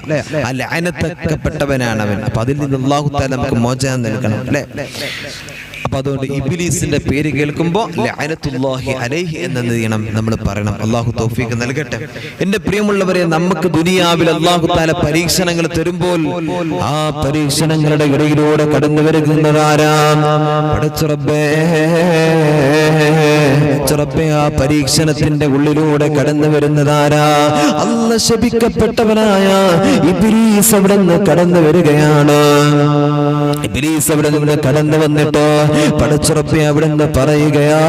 ആ ലഅനത്താക്കപ്പെട്ടവനാണ് അവൻ. അപ്പൊ അതിൽ നിന്ന് അല്ലാഹു തആല നമുക്ക് മോചനം നൽകണം അല്ലേ? അപ്പൊ അതുകൊണ്ട് ഇബ്ലീസിന്റെ പേര് കേൾക്കുമ്പോൾ ലഅനത്തുല്ലാഹി അലൈഹി എന്ന് ചെയ്യണം, നമ്മൾ പറയണം. അല്ലാഹു തൗഫീഖ് നൽകട്ടെ. എന്റെ പ്രിയമുള്ളവരെ, നമുക്ക് ദുനിയാവിൽ അല്ലാഹു തആല പരീക്ഷണങ്ങൾ തരുമ്പോൾ ആ പരീക്ഷണങ്ങളുടെ ഇടയിലൂടെ കടന്നു വരുന്നതാരാ? പടച്ച റബ്ബേ, ആ പരീക്ഷണത്തിന്റെ ഉള്ളിലൂടെ കടന്നു വരുന്നതാരാ? അല്ലാഹ് ശപിക്കപ്പെട്ടവനായ ഇബ്ലീസ് അവിടെ നിന്ന് കടന്നു വരികയാണ്. ഇബ്ലീസ് അവിടെ നിന്ന് കടന്നു വന്നിട്ട് പടച്ച റബ്ബേ അവിടുന്ന് പറയുകയാ,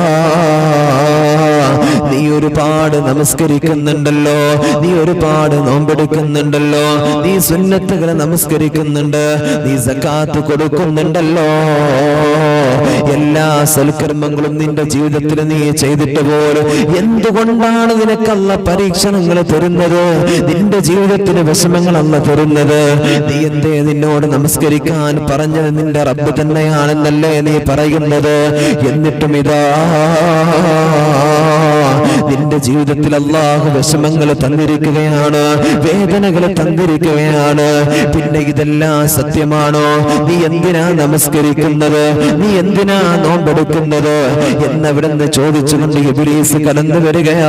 നീ ഒരുപാട് നമസ്കരിക്കുന്നുണ്ടല്ലോ, നീ ഒരുപാട് നോമ്പെടുക്കുന്നുണ്ടല്ലോ, നീ സുന്നത്തുകളെ നമസ്കരിക്കുന്നുണ്ട്, നീ സകാത്ത് കൊടുക്കുന്നുണ്ടല്ലോ, എല്ലാ സൽക്കർമ്മങ്ങളും നിന്റെ ജീവിതത്തിൽ നീ ചെയ്തിട്ട് പോലും എന്തുകൊണ്ടാണ് നിനക്കല്ല പരീക്ഷണങ്ങൾ തരുന്നത്? നിന്റെ ജീവിതത്തിന് വിഷമങ്ങൾ അല്ല തരുന്നത്. നീ എന്തേ നിന്നോട് നമസ്കരിക്കാൻ പറഞ്ഞത് നിന്റെ റബ്ബ് തന്നെയാണെന്നല്ലേ നീ പറയുന്നത്? എന്നിട്ടും ഇതാ നിന്റെ ജീവിതത്തിൽ അല്ലാഹു വിഷമങ്ങൾ തന്നിരിക്കുകയാണ്, വേദനകൾ തന്നിരിക്കുകയാണ്. പിന്നെ ഇതെല്ലാം സത്യമാണോ? നീ എന്തിനാ നമസ്കരിക്കുന്നത്? നീ എന്തിനാ നോമ്പെടുക്കുന്നത്? എന്നവിടുന്ന് ചോദിച്ചുകൊണ്ട് ഇബ്ലീസ് കടന്നു വരികയാണ്.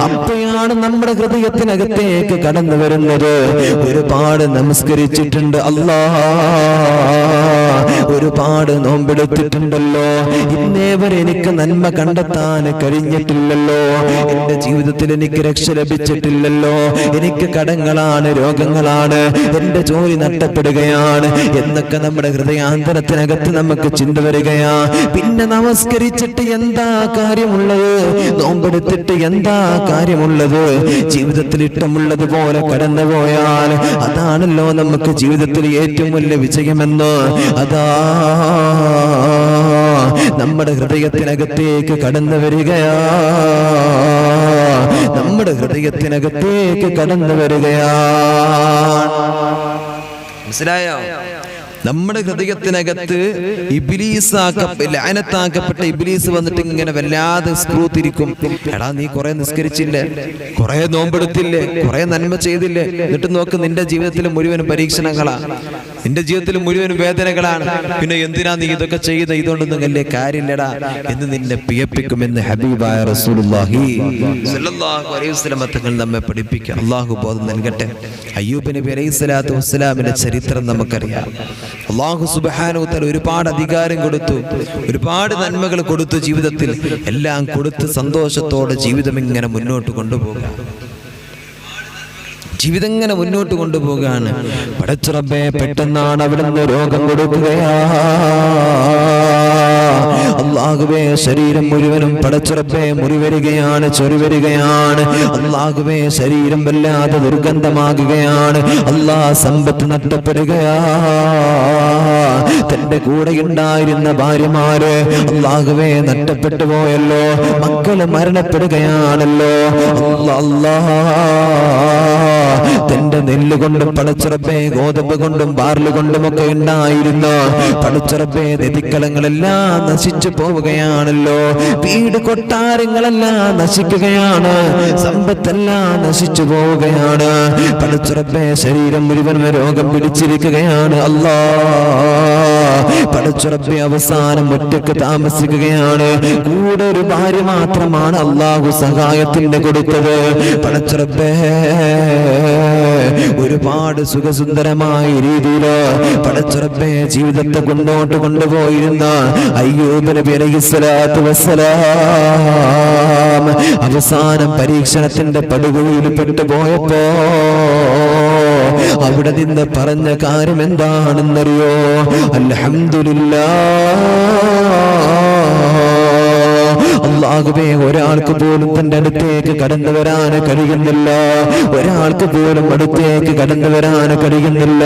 അപ്പോഴാണ് നമ്മുടെ ഹൃദയത്തിനകത്തേക്ക് കടന്നു വരുന്നത്, ഒരുപാട് നമസ്കരിച്ചിട്ടുണ്ട് അല്ലാഹ്, ഒരുപാട് നോമ്പെടുത്തിട്ടുണ്ടല്ലോ, ഇന്നേവരെ എനിക്ക് നന്മ കണ്ടെത്താൻ കഴിഞ്ഞിട്ടില്ലല്ലോ, എന്റെ ജീവിതത്തിൽ എനിക്ക് രക്ഷ ലഭിച്ചിട്ടില്ലല്ലോ, എനിക്ക് കടങ്ങളാണ്, രോഗങ്ങളാണ്, എന്റെ ജോലി നഷ്ടപ്പെടുകയാണ് എന്നൊക്കെ നമ്മുടെ ഹൃദയാന്തരത്തിനകത്ത് നമുക്ക് ചിന്ത വരികയാ. പിന്നെ നമസ്കരിച്ചിട്ട് എന്താ കാര്യമുള്ളത്? നോമ്പെടുത്തിട്ട് എന്താ കാര്യമുള്ളത്? ജീവിതത്തിൽ ഇഷ്ടമുള്ളതുപോലെ കടന്നുപോയാൽ അതാണല്ലോ നമുക്ക് ജീവിതത്തിൽ ഏറ്റവും വലിയ വിജയമെന്ന്. അതാ നമ്മുടെ ഹൃദയത്തിനകത്തേക്ക് കടന്നു വരികയാ, നമ്മുടെ ഹൃദയത്തിനകത്തേക്ക് കടന്നു വരികയാ. മനസ്സിലായോ? നമ്മുടെ ഹൃദയത്തിനകത്ത് ലഅനത്താക്കപ്പെട്ട ഇബ്ലീസ് വന്നിട്ട് ഇങ്ങനെ വല്ലാതെ സ്ക്രൂ തിരിക്കും. എടാ, നീ കുറെ നിസ്കരിച്ചില്ലേ, കുറെ നോമ്പെടുത്തില്ലേ, കുറെ നന്മ ചെയ്തില്ലേ, എന്നിട്ട് നോക്ക് നിന്റെ ജീവിതത്തിൽ മുഴുവനും പരീക്ഷണങ്ങളാ, നിന്റെ ജീവിതത്തിൽ മുഴുവനും വേദനകളാണ്, പിന്നെ എന്തിനാ നീ ഇതൊക്കെ ചെയ്യുന്നത്? ഇതുകൊണ്ടൊന്നും വലിയ കാര്യമില്ലടാ എന്ന് നിന്നെ പിയപ്പിക്കുമെന്ന് ഹബീബായ റസൂലുള്ളാഹി സ്വല്ലല്ലാഹു അലൈഹി വസല്ലം തങ്ങൾ നമ്മെ പഠിപ്പിക്കുക. അല്ലാഹു ബോധം നൽകട്ടെ. അയ്യൂബ് നബി അലൈഹിസ്സലാത്തു വസ്സലാമിന്റെ ചരിത്രം നമുക്കറിയാം. അല്ലാഹു സുബ്ഹാനഹു വ തആല ഒരുപാട് അധികാരം കൊടുത്തു, ഒരുപാട് നന്മകൾ കൊടുത്തു, ജീവിതത്തിൽ എല്ലാം കൊടുത്ത് സന്തോഷത്തോടെ ജീവിതം ഇങ്ങനെ മുന്നോട്ട് കൊണ്ടുപോകുക, ജീവിതം ഇങ്ങനെ മുന്നോട്ട് കൊണ്ടുപോകാണ്. പടച്ച റബ്ബേ, പെട്ടെന്നാണ് അവിടുന്ന് രോഗം കൊടുക്കുകയാ. അല്ലാഹുവേ, ശരീരം മുഴുവനും പടച്ച റബ്ബേ മുറിവരികയാണ്, ചൊറിവരികയാണ്. അല്ലാഹുവേ, ശരീരം വല്ലാതെ ദുർഗന്ധമാകുകയാണ്. അല്ലാഹ്, സമ്പത്ത് നഷ്ടപ്പെടുകയാ. തന്റെ കൂടെ ഉണ്ടായിരുന്ന ഭാര്യമാര് അല്ലാഹുവേ നഷ്ടപ്പെട്ടു പോയല്ലോ, മക്കള് മരണപ്പെടുകയാണല്ലോ. അല്ലാഹ് തന്റെ നെല്ല് കൊണ്ടും പടച്ചുറപ്പേ ഗോതമ്പ് കൊണ്ടും ബാർല് കൊണ്ടും ഒക്കെ ഉണ്ടായിരുന്ന പടച്ചുറപ്പേ നദിക്കളങ്ങളെല്ലാം നശിച്ചു പോവുകയാണല്ലോ. വീട് കൊട്ടാരങ്ങളെല്ലാം നശിക്കുകയാണ്, സമ്പത്തെല്ലാം നശിച്ചു പോവുകയാണ്. പടച്ചുറപ്പേ ശരീരം മുഴുവൻ രോഗം പിടിച്ചിരിക്കുകയാണ്. പടച്ചുറപ്പേ അവസാനം ഒറ്റക്ക് താമസിക്കുകയാണ്. കൂടെ ഒരു ഭാര്യ മാത്രമാണ് അല്ലാഹു സഹായത്തിന് കൊടുത്തത്. പടച്ചുറപ്പേ ഒരുപാട് സുഖസുന്ദരമായ രീതിയിൽ പടച്ചുറപ്പേ ജീവിതത്തെ മുന്നോട്ട് കൊണ്ടുപോയിരുന്ന അയ്യൂബ് നബി അലൈഹിസ്സലാത്തു വസ്സലാം അവസാനം പരീക്ഷണത്തിന്റെ പടുകുഴിയിൽ പെട്ടുപോയപ്പോ അവിടെ നിന്ന് പറഞ്ഞ കാര്യം എന്താണെന്നറിയോ? അൽഹംദുലില്ലാഹ്, അല്ലാഹുവേ ഒരാൾക്ക് പോലും തന്റെ അടുത്തേക്ക് കടന്നു വരാൻ കഴിയുന്നില്ല, ഒരാൾക്ക് പോലും അടുത്തേക്ക് കടന്നു വരാൻ കഴിയുന്നില്ല.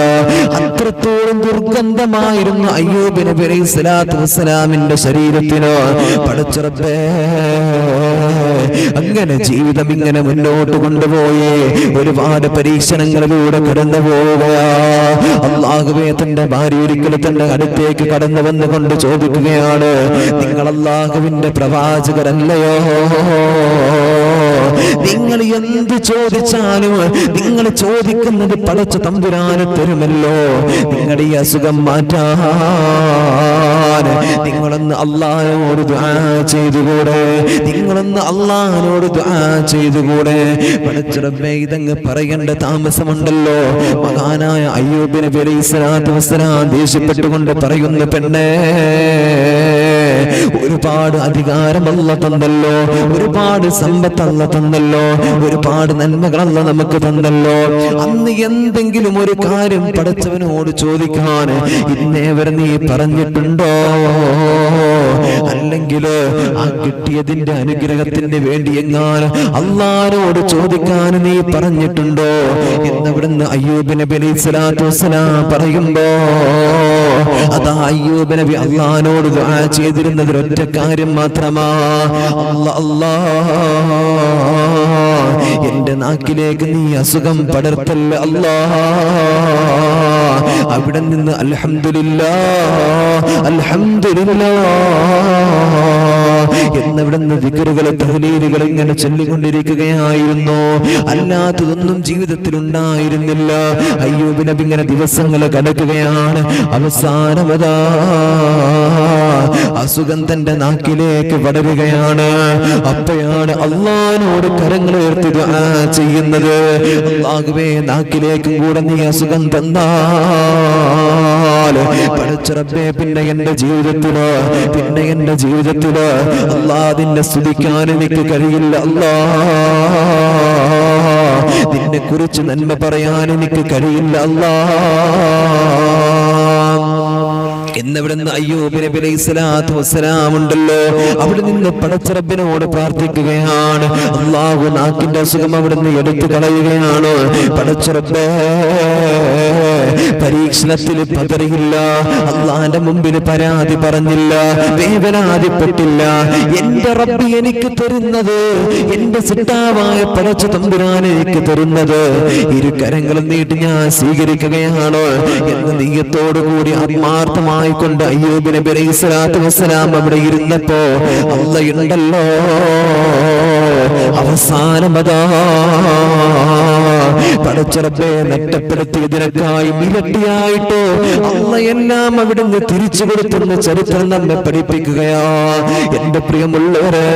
അത്രത്തോളം ദുർഗന്ധമായിരുന്നു അയ്യൂബ് നബി അലൈഹിസ്സലാത്തു വസ്സലാമിന്റെ ശരീരത്തിന്. പടച്ചറബ്ബേ അങ്ങനെ ജീവിതം ഇങ്ങനെ മുന്നോട്ട് കൊണ്ടുപോയി ഒരുപാട് പരീക്ഷണങ്ങളിലൂടെ കടന്നു പോവുക. അല്ലാഹുവേ തന്റെ ഭാര്യ ഒരിക്കലും തന്റെ അടുത്തേക്ക് കടന്നു വന്നുകൊണ്ട് ചോദിക്കുകയാണ്, നിങ്ങൾ അല്ലാഹുവിന്റെ പ്രവാചകരല്ലയോ? നിങ്ങൾ എന്ത് ചോദിച്ചാലും നിങ്ങൾ ചോദിക്കുന്നത് പടച്ച തമ്പുരാന് തരുമല്ലോ. നിങ്ങളുടെ ഈ അസുഖം മാറ്റാൻ നിങ്ങളൊന്ന് അല്ലാഹുവോട് ദുആ ചെയ്തുകൂടെ? നിങ്ങളൊന്ന് അല്ലാഹുവോട് ദുആ ചെയ്തുകൂടെ? പടച്ച റബ്ബേ ഇതങ്ങ് പറയേണ്ട താമസമുണ്ടല്ലോ. മഹാനായ അയ്യൂബ് നബി അലൈഹിസ്സലാത്തു വസ്സലാം ദേഷ്യപ്പെട്ടുകൊണ്ട് പറയുന്നു, പെണ്ണേ ഒരുപാട് അധികാരം അല്ലാഹു തന്നല്ലോ, ഒരുപാട് സമ്പത്ത് അല്ലാഹു തന്നല്ലോ, ഒരുപാട് നന്മകൾ അല്ലാഹു നമുക്ക് തന്നല്ലോ. അന്ന് എന്തെങ്കിലും ഒരു കാര്യം പടച്ചവനോട് ചോദിക്കാൻ ഇന്നേ വരെ നീ പറഞ്ഞിട്ടുണ്ടോ? അല്ലെങ്കിൽ ആ കിട്ടിയതിന്റെ അനുഗ്രഹത്തിന് വേണ്ടി എങ്ങാനും അല്ലാഹുവോട് ചോദിക്കാൻ നീ പറഞ്ഞിട്ടുണ്ടോ എന്നവിടുന്ന് അയ്യൂബ് നബി അലൈഹിസ്സലാത്തു വസ്സലാം പറയുമ്പോ അതാ അയ്യൂബ് നബി അല്ലാഹുവോട് ദുആ ചെയ്തിരുന്നത് ഒറ്റ കാര്യം മാത്രമാ, എന്റെ നാക്കിലേക്ക് നീ അസുഖം പടർത്തല്ല അല്ലാഹ്. അവിടെ നിന്ന് അൽഹംദുലില്ലാഹ് അൽഹംദുലില്ലാഹ് എന്നവിടുന്ന് ദിക്റുകൾ തഹ്ലീലുകൾ ഇങ്ങനെ ചൊല്ലിക്കൊണ്ടിരിക്കുകയായിരുന്നു. അല്ലാത്തതൊന്നും ജീവിതത്തിൽ ഉണ്ടായിരുന്നില്ല. അയ്യൂബ് നബി ഇങ്ങനെ ദിവസങ്ങൾ കടക്കുകയാണ്. അവസാനമതാ അസുഖം തന്റെ നാക്കിലേക്ക് പടരുകയാണ്. അപ്പോഴാണ് അല്ലാഹുവോട് കരങ്ങൾ ഉയർത്തി ദുആ ചെയ്യുന്നത്, അല്ലാഹുവേ നാക്കിലേക്കും കൂടെ നീ അസുഖം തന്നാൽ പടച്ച റബ്ബേ പിന്നെ എന്റെ ജീവിതത്തില് അല്ലാഹുവിനെ സ്തുതിക്കാൻ എനിക്ക് കഴിയില്ല. അല്ലാഹ് നിന്നെ കുറിച്ച് നന്മ പറയാൻ എനിക്ക് കഴിയില്ല അല്ലാഹ് എന്നവിടുന്ന് അയ്യൂബ് നബി അലൈഹിസ്സലാത്തു വസ്സലാം ഉണ്ടല്ലോ, അവിടെ നിന്ന് പടച്ച റബ്ബിനോട് പ്രാർത്ഥിക്കുകയാണ്. അല്ലാഹു നാക്കിന്റെ അസുഖം അവിടുന്ന് എടുത്തു കളയുകയാണ്. പടച്ച റബ്ബേ പരീക്ഷണത്തിൽ പതറിയില്ല, അല്ലാഹുവിന്റെ മുമ്പിൽ പരാതി പറഞ്ഞില്ല, വേവലാതിപ്പെട്ടില്ല. എന്റെ റബ്ബ് എനിക്ക് തരുന്നത്, എന്റെ സിട്ടാവായ പടച്ച തമ്പുരാൻ എനിക്ക് തരുന്നത് ഇരു കരങ്ങളും നീട്ടി ഞാൻ സ്വീകരിക്കുകയാണ് എന്ന നിയ്യത്തോടു കൂടി ആത്മാർത്ഥമായി കൊണ്ട് അയ്യൂബ് നബി അലൈഹിസ്സലാത്തു വസ്സലാം അവിടെ ഇരുന്നപ്പോ അല്ലാഹുണ്ടല്ലോ അവസാനമതാ പടച്ച റബ്ബേ നഷ്ടപ്പെടുത്തിയതിനേക്കായി ഇരട്ടിയായിട്ട് അല്ലാഹ് എല്ലാം അവിടുന്ന് തിരിച്ചു കൊടുത്തെന്ന് ചരിത്രം നമ്മെ പഠിപ്പിക്കുകയാ. എന്റെ പ്രിയമുള്ളവരെ,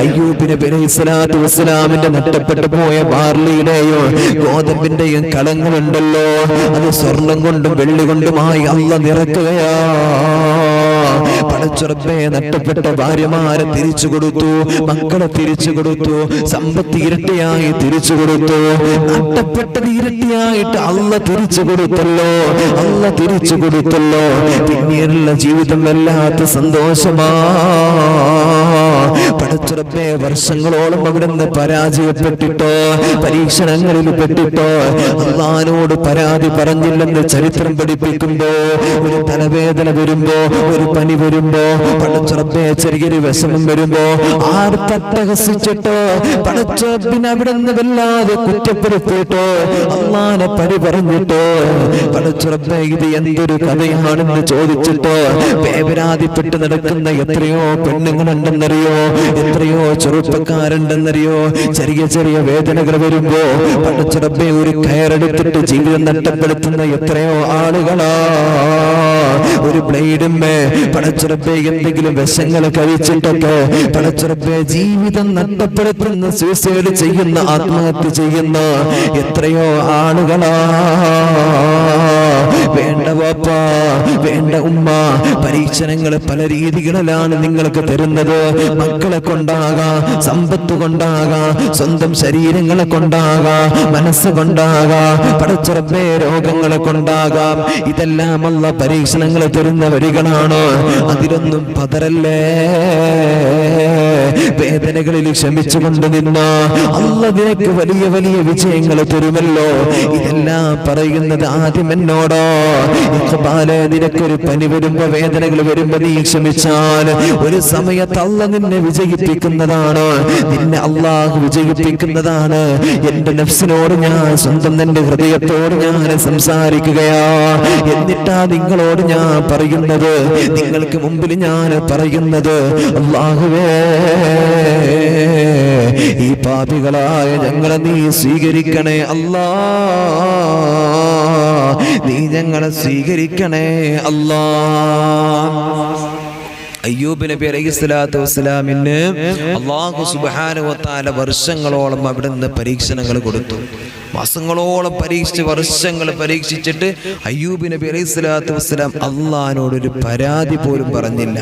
അയ്യൂബ് നബി അലൈഹിസ്സലാത്തു വസ്സലാമിന്റെ നഷ്ടപ്പെട്ടു പോയ ബാർലിയുടെയോ ഗോതമ്പിന്റെയും കളങ്ങളുണ്ടല്ലോ, അത് സ്വർണം കൊണ്ടും വെള്ളി കൊണ്ടുമായി അല്ലാഹ് നിറക്കുകയാ. പടച്ച റബ്ബേ നഷ്ടപ്പെട്ട ഭാര്യമാരെ തിരിച്ചു കൊടുത്തു, മക്കളെ തിരിച്ചു കൊടുത്തു, സമ്പത്ത് ഇരട്ടിയായി തിരിച്ചു കൊടുത്തു, നഷ്ടപ്പെട്ടത് ഇരട്ടിയായിട്ട് അല്ലാഹ് തിരിച്ചു കൊടുത്തല്ലോ, അല്ലാഹ് തിരിച്ചു കൊടുത്തല്ലോ. പിന്നീടുള്ള ജീവിതം വല്ലാത്ത സന്തോഷമാ. പടച്ചുറപ്പേ വർഷങ്ങളോളം അവിടുന്ന് പരാജയപ്പെട്ടിട്ടോ പരീക്ഷണങ്ങളിൽ പെട്ടിട്ടോ അള്ളാഹിനോട് പരാതി പറഞ്ഞില്ലെന്ന് ചരിത്രം പഠിപ്പിക്കുമ്പോ, ഒരു തലവേദന വരുമ്പോ, ഒരു പനി വരുമ്പോ, പടച്ചുറപ്പേ ചെറിയൊരു വിഷമം വരുമ്പോ ആർത്തട്ടഹസിച്ചിട്ടോ പടച്ചുറപ്പിനെ അവിടുന്ന് വല്ലാതെ കുറ്റപ്പെടുത്തിയിട്ടോ അള്ളാഹിനെ പരി പറഞ്ഞിട്ടോ പടച്ചുറപ്പേ ഇത് എന്തൊരു കഥയാണെന്ന് ചോദിച്ചിട്ടോ വേവരാതിപ്പെട്ട് നടക്കുന്ന എത്രയോ പെണ്ണുങ്ങളുണ്ടെന്നറിയോ, എത്രയോ ചെറുപ്പക്കാരുണ്ടെന്നറിയോ. ചെറിയ ചെറിയ വേദനകൾ വരുമ്പോ പടച്ചുറപ്പേ ഒരു കയറെടുത്തിട്ട് ജീവിതം നഷ്ടപ്പെടുത്തുന്ന എത്രയോ ആളുകളാ. ഒരു ബ്ലേഡുമേ പടച്ചുറപ്പേ എന്തെങ്കിലും വിഷങ്ങൾ കഴിച്ചിട്ടൊക്കെ പടച്ചുറപ്പേ ജീവിതം നഷ്ടപ്പെടുത്തുന്ന, സൂസൈഡ് ചെയ്യുന്ന, ആത്മഹത്യ ചെയ്യുന്ന എത്രയോ ആളുകളാ. വേണ്ട വാപ്പ, വേണ്ട ഉമ്മ, പരീക്ഷണങ്ങൾ പല രീതികളിലാണ് നിങ്ങൾക്ക് തരുന്നത്. മക്കളെ കൊണ്ടാകാം, സമ്പത്ത് കൊണ്ടാകാം, സ്വന്തം ശരീരങ്ങളെ കൊണ്ടാകാം, മനസ്സ് കൊണ്ടാകാം, പടച്ചുറപ്പേ രോഗങ്ങളെ കൊണ്ടാകാം. ഇതെല്ലാം അല്ലാഹ് പരീക്ഷണങ്ങൾ തരുന്ന വഴികളാണ്. അതിലൊന്നും പതറല്ലേ. വേദനകളിൽ ക്ഷമിച്ചുകൊണ്ട് നിന്ന അല്ലാഹ് നിനക്ക് വലിയ വലിയ വിജയങ്ങൾ തരുമല്ലോ. ഇതെല്ലാം പറയുന്നത് ആദ്യം എന്നോടോ. ഇഖ്ബാലെ, നിനക്കൊരു പനി വരുമ്പോ, വേദനകൾ വരുമ്പോ നീ ക്ഷമിച്ചാൽ ഒരു സമയത്ത് അല്ലാഹ് നിന്നെ വിജയിപ്പിക്കുന്നതാണ്, നിന്നെ അല്ലാഹ് വിജയിപ്പിക്കുന്നതാണ്. എന്റെ നഫ്സിനോട് ഞാൻ, സ്വന്തം എന്റെ ഹൃദയത്തോട് ഞാൻ സംസാരിക്കുകയാ. എന്നിട്ടാ നിങ്ങളോട് ഞാൻ പറയുന്നത്, നിങ്ങൾക്ക് മുമ്പിൽ ഞാൻ പറയുന്നത്, അല്ലാഹുവേ ഈ പാപികളായ ഞങ്ങളെ നീ സ്വീകരിക്കണേ അല്ലാ, നീ ഞങ്ങളെ സ്വീകരിക്കണേ അല്ലാ. അയ്യൂബ് നബി അലൈഹിസ്സലാത്തു വസ്സലാമിന് അല്ലാഹു സുബ്ഹാനഹു വ തആല വർഷങ്ങളോളം അവിടുന്ന് പരീക്ഷണങ്ങൾ കൊടുത്തു. മാസങ്ങളോളം പരീക്ഷിച്ച്, വർഷങ്ങൾ പരീക്ഷിച്ചിട്ട് അയ്യൂബ് നബി അലൈഹിസ്സലാത്തു വസ്സലാം അള്ളാഹിനോടൊരു പരാതി പോലും പറഞ്ഞില്ല.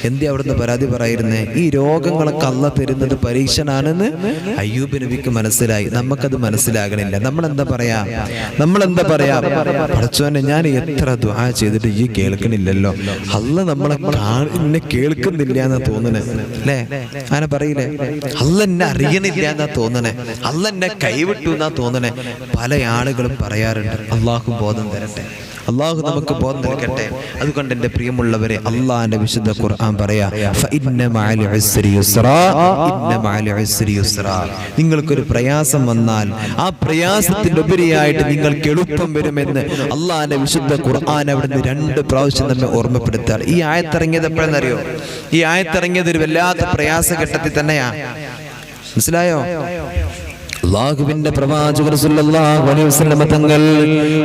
എന്തേ അവിടുന്ന് പരാതി പറയുന്നേ? ഈ രോഗങ്ങളൊക്കെ അള്ളാഹ് തരുന്നത് പരീക്ഷണാണെന്ന് അയ്യൂബ് നബിക്ക് മനസ്സിലായി. നമുക്കത് മനസ്സിലാകണില്ല. നമ്മളെന്താ പറയാ? പടച്ചോനെ, ഞാൻ എത്ര ദുആ ചെയ്തിട്ട് ഈ കേൾക്കണില്ലല്ലോ, അള്ളാഹ് നമ്മളെ എന്നെ കേൾക്കുന്നില്ല എന്നാ തോന്നണേ അല്ലേ? അങ്ങനെ പറയില്ലേ? അള്ളാഹ് എന്നെ അറിയണില്ല എന്നാ തോന്നണേ, അള്ളാഹ് എന്നെ കൈവിട്ടു എന്നാ തോന്നണേ. പല ആളുകളും പറയാറുണ്ട്. അള്ളാഹു ബോധം തരട്ടെ, അള്ളാഹു നമുക്ക് ബോധം നൽകട്ടെ. അതുകൊണ്ട് എന്റെ പ്രിയമുള്ളവരെ, അള്ളാഹിന്റെ വിശുദ്ധ ഖുർആൻ പറയാ, നിങ്ങൾക്കൊരു പ്രയാസം വന്നാൽ ആ പ്രയാസത്തിന്റെ ഉപരിയായിട്ട് നിങ്ങൾക്ക് എളുപ്പം വരുമെന്ന് അള്ളാഹിന്റെ വിശുദ്ധ ഖുർആൻ അവിടുന്ന് 2 പ്രാവശ്യം നമ്മെ ഓർമ്മപ്പെടുത്താറ്. ഈ ആയത്തിറങ്ങിയത് എപ്പോഴെന്നറിയോ? ഈ ആയത്തിറങ്ങിയത് ഒരു വല്ലാത്ത പ്രയാസഘട്ടത്തിൽ തന്നെയാ. മനസ്സിലായോ? അല്ലാഹുവിന്റെ പ്രവാചകർ സല്ലല്ലാഹു അലൈഹി വസല്ലം തങ്ങൾ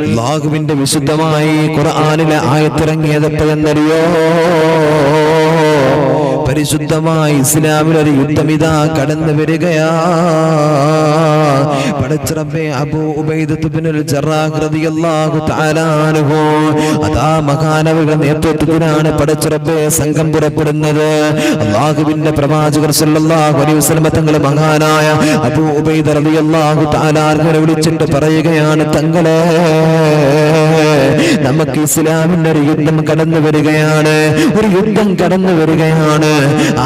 അല്ലാഹുവിന്റെ വിശുദ്ധമായി ഖുർആനിലെ ആയത്തിറങ്ങിയത് എപ്പോഴെന്നറിയോ? പരിശുദ്ധമായ ഇസ്ലാമിലൊരു യുദ്ധം ഇതാ കടന്നു വരികയാ. പടച്ചറബ്ബേ, അബൂ ഉബൈദത്ത് ഇബ്നുൽ ജറാഹ് റളിയല്ലാഹു തആല അൻഹു അതാ മഹാനവരുടെ നേതൃത്വത്തിലാണ് പടച്ചറബ്ബേ സംഘം പുറപ്പെടുന്നത്. അല്ലാഹുവിന്റെ പ്രവാചകർ സല്ലല്ലാഹു അലൈഹി വസല്ലം തങ്ങൾ മഹാനായ അബൂ ഉബൈദ റളിയല്ലാഹു തആല അൻഹുവിനെ വിളിച്ചിട്ട് പറയുകയാണ്, തങ്ങളെ, നമുക്ക് ഇസ്ലാമിന്റെ ഒരു യുദ്ധം കടന്നു വരികയാണ്, ഒരു യുദ്ധം കടന്നു വരികയാണ്,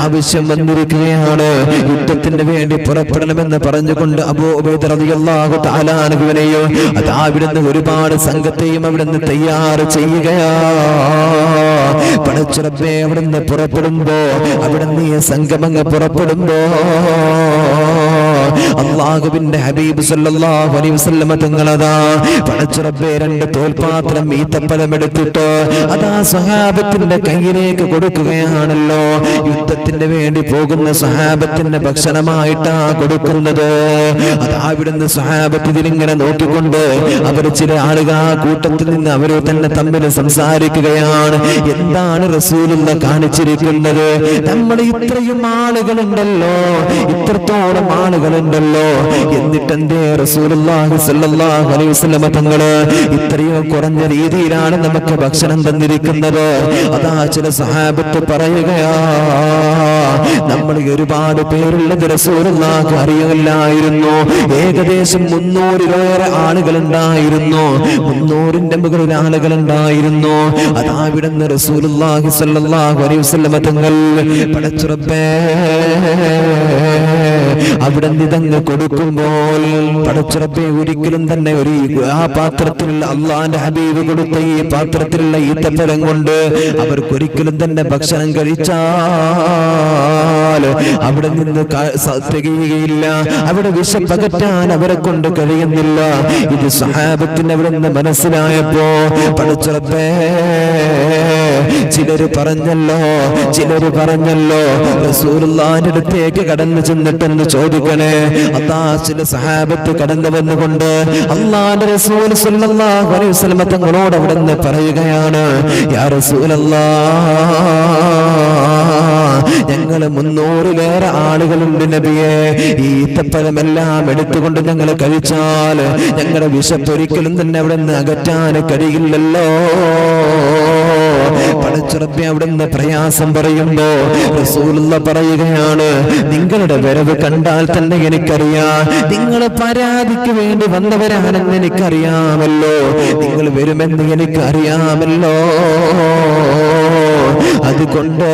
ആവശ്യം വന്നിരിക്കുകയാണ്, യുദ്ധത്തിന് വേണ്ടി പുറപ്പെടണമെന്ന് പറഞ്ഞുകൊണ്ട് അബൂ ഉബൈദ റളിയല്ലാഹു തആല അൻഹുവിനെയോ അതാ അവിടുന്ന് ഒരുപാട് സംഘത്തെയും അവിടുന്ന് തയ്യാർ ചെയ്യുകയാ. പടച്ചറബ്ബേ, അവിടുന്ന് പുറപ്പെടുമ്പോ, അവിടുന്ന് ഈ സംഘമങ്ങ് പുറപ്പെടുമ്പോ അല്ലാഹുവിന്റെ ഹബീബ് സല്ലല്ലാഹു അലൈഹി വസല്ലം തങ്ങളതാ പടച്ചറബ്ബേ 2 തോൽപാത്രം ഈത്തപ്പഴം എടുത്തിട്ട് അതാ സ്വഹാബത്തിന്റെ കയ്യിലേക്ക് കൊടുക്കുകയാണല്ലോ. യുദ്ധത്തിന് വേണ്ടി പോകുന്ന സ്വഹാബത്തിന്റെ ഭക്ഷണമായിട്ടാ കൊടുക്കുന്നത്. അതാ ഇവിടുന്ന് സ്വഹാബത്ത് ഇതിലിങ്ങനെ നോക്കിക്കൊണ്ട് അവർ ചില ആളുകൾ ആ കൂട്ടത്തിൽ നിന്ന് അവർ തന്നെ തമ്മിൽ സംസാരിക്കുകയാണ്. എന്താണ് റസൂലുള്ള കാണിച്ചിരിക്കുന്നത്? നമ്മൾ ഇത്രയും ആളുകളുണ്ടല്ലോ, ഇത്രത്തോളം ആളുകളുണ്ടല്ലോ, എന്നിട്ടെന്തേ റസൂലുള്ളാഹി സ്വല്ലല്ലാഹു അലൈഹി വസല്ലം തങ്ങള് ഇത്രയും കുറഞ്ഞ രീതിയിലാണ് നമുക്ക് ഭക്ഷണം തന്നിരിക്കുന്നത്? അതാ ചില സഹാബത്ത് പറയുകയാ, നമ്മൾ ഒരുപാട് പേരുള്ളത് റസൂലുള്ളാഹിക്ക് അറിയില്ലായിരുന്നു. ഏകദേശം 300-ലേറെ ആളുകളുണ്ടായിരുന്നു, 300-ന്റെ മുകളിൽ ആളുകളുണ്ടായിരുന്നു. അതാവിടുന്ന് റസൂലുള്ളാഹി സ്വല്ലല്ലാഹു അലൈഹി വസല്ലം തങ്ങൾ പടച്ച റബ്ബേ അവിടെ നിതങ്ങ് കൊടുക്കുമ്പോൾ പടച്ച റബ്ബേ ഒരിക്കലും തന്നെ ആ പാത്രത്തിലുള്ള അള്ളാന്റെ ഹബീബ് കൊടുത്ത ഈ പാത്രത്തിലുള്ള ഈത്തപ്പഴം കൊണ്ട് അവർക്കൊരിക്കലും തന്നെ ഭക്ഷണം കഴിച്ചാൽ അവിടെ നിന്ന് തികയുകയില്ല, അവിടെ വിശപ്പകറ്റാൻ അവരെ കൊണ്ട് കഴിയുന്നില്ല. ഇത് സ്വഹാബത്തിന് അവിടെ നിന്ന് മനസ്സിലായപ്പോ പടച്ച റബ്ബേ ചിലര് പറഞ്ഞല്ലോ റസൂലുള്ളാഹിന്റെ അടുത്തേക്ക് കടന്നു ചെന്നിട്ടെന്ന് ചോദിക്കണേ. അതാ ചില സഹാബത്ത് കടന്നു വന്നുകൊണ്ട് അല്ലാഹുവിന്റെ റസൂൽ സ്വല്ലല്ലാഹു അലൈഹി വസല്ലം തങ്ങളോട് അവിടെ നിന്ന് പറയുകയാണ്, യാ റസൂലല്ലാഹ്, ഞങ്ങൾ 300-ലേറെ ആളുകളുണ്ട് നബിയെ. ഈ ഈത്തപ്പഴമെല്ലാം എടുത്തുകൊണ്ട് ഞങ്ങൾ കഴിച്ചാൽ ഞങ്ങളുടെ വിശപ്പൊരിക്കലും തന്നെ അവിടെ നിന്ന് അകറ്റാൻ കഴിയില്ലല്ലോ. പടച്ച റബ്ബേ അവിടുന്ന് പ്രയാസം പറയുമ്പോ റസൂലുള്ളാഹി പറയുകയാണ്, നിങ്ങളുടെ വരവ് കണ്ടാൽ തന്നെ എനിക്കറിയാം, നിങ്ങൾ പരാതിക്ക് വേണ്ടി വന്നവരാണെന്ന് എനിക്കറിയാമല്ലോ, നിങ്ങൾ വരുമെന്ന് എനിക്കറിയാമല്ലോ. അതുകൊണ്ട്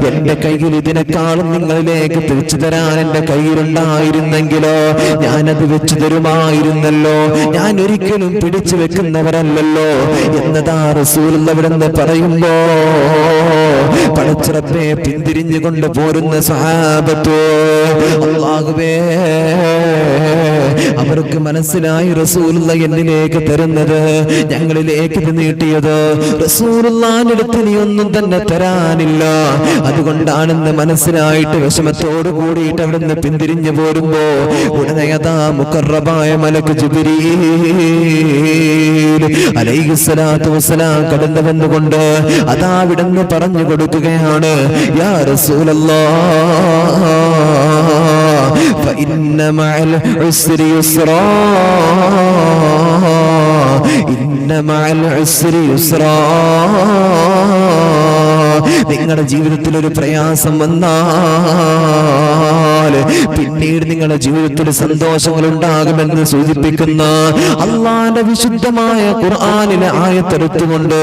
എന്റെ കയ്യിൽ ഇതിനേക്കാളും നിങ്ങളിലേക്ക് തിരിച്ചു തരാൻ എന്റെ കയ്യിലുണ്ടായിരുന്നെങ്കിലോ ഞാനത് വെച്ചു തരുമായിരുന്നല്ലോ. ഞാൻ ഒരിക്കലും പിടിച്ചു വെക്കുന്നവരല്ലല്ലോ എന്നതാ റസൂലുള്ളാഹി ഇവിടുന്ന് പറയുമ്പോ പടച്ച റബ്ബേ പിന്തിരിഞ്ഞുകൊണ്ട് പോരുന്ന സഹാബത്ത് അല്ലാഹുവേ അവർക്ക് മനസ്സിലായി റസൂലുള്ളാഹി എന്നിലേക്ക് തരുന്നത്, ഞങ്ങളിലേക്ക് ഇത് നീട്ടിയത് റസൂലുള്ളാഹിന്റെ അടുത്ത് നീ ഒന്നും തന്നെ തരാനില്ല, അതുകൊണ്ടാണെന്ന് മനസ്സിലായിട്ട് വിഷമത്തോട് കൂടിയിട്ട് അവിടുന്ന് പിന്തിരിഞ്ഞു പോരുമ്പോ ഉടനെ അതാ മുഖറബായ മലക്ക് ജിബ്രീൽ അലൈഹിസ്സലാത്തു വസ്സലാം കടന്നു വന്നുകൊണ്ട് അതാ അവിടുന്ന് പറഞ്ഞു കൊടുക്കുകയാണ്, യാ റസൂലല്ലാഹ് ഫഇന്ന മഅൽ ഉസ്രി യുസ്റാ, ഇന്ന മഅൽ ഉസ്രി യുസ്റാ. നിങ്ങളുടെ ജീവിതത്തിൽ ഒരു പ്രയാസം വന്നാൽ പിന്നീട് നിങ്ങളുടെ ജീവിതത്തിൽ സന്തോഷങ്ങൾ ഉണ്ടാകുമെന്ന് സൂചിപ്പിക്കുന്ന അള്ളാന്റെ വിശുദ്ധമായ ഖുർആനിലെ ആയത്തെടുത്തുകൊണ്ട്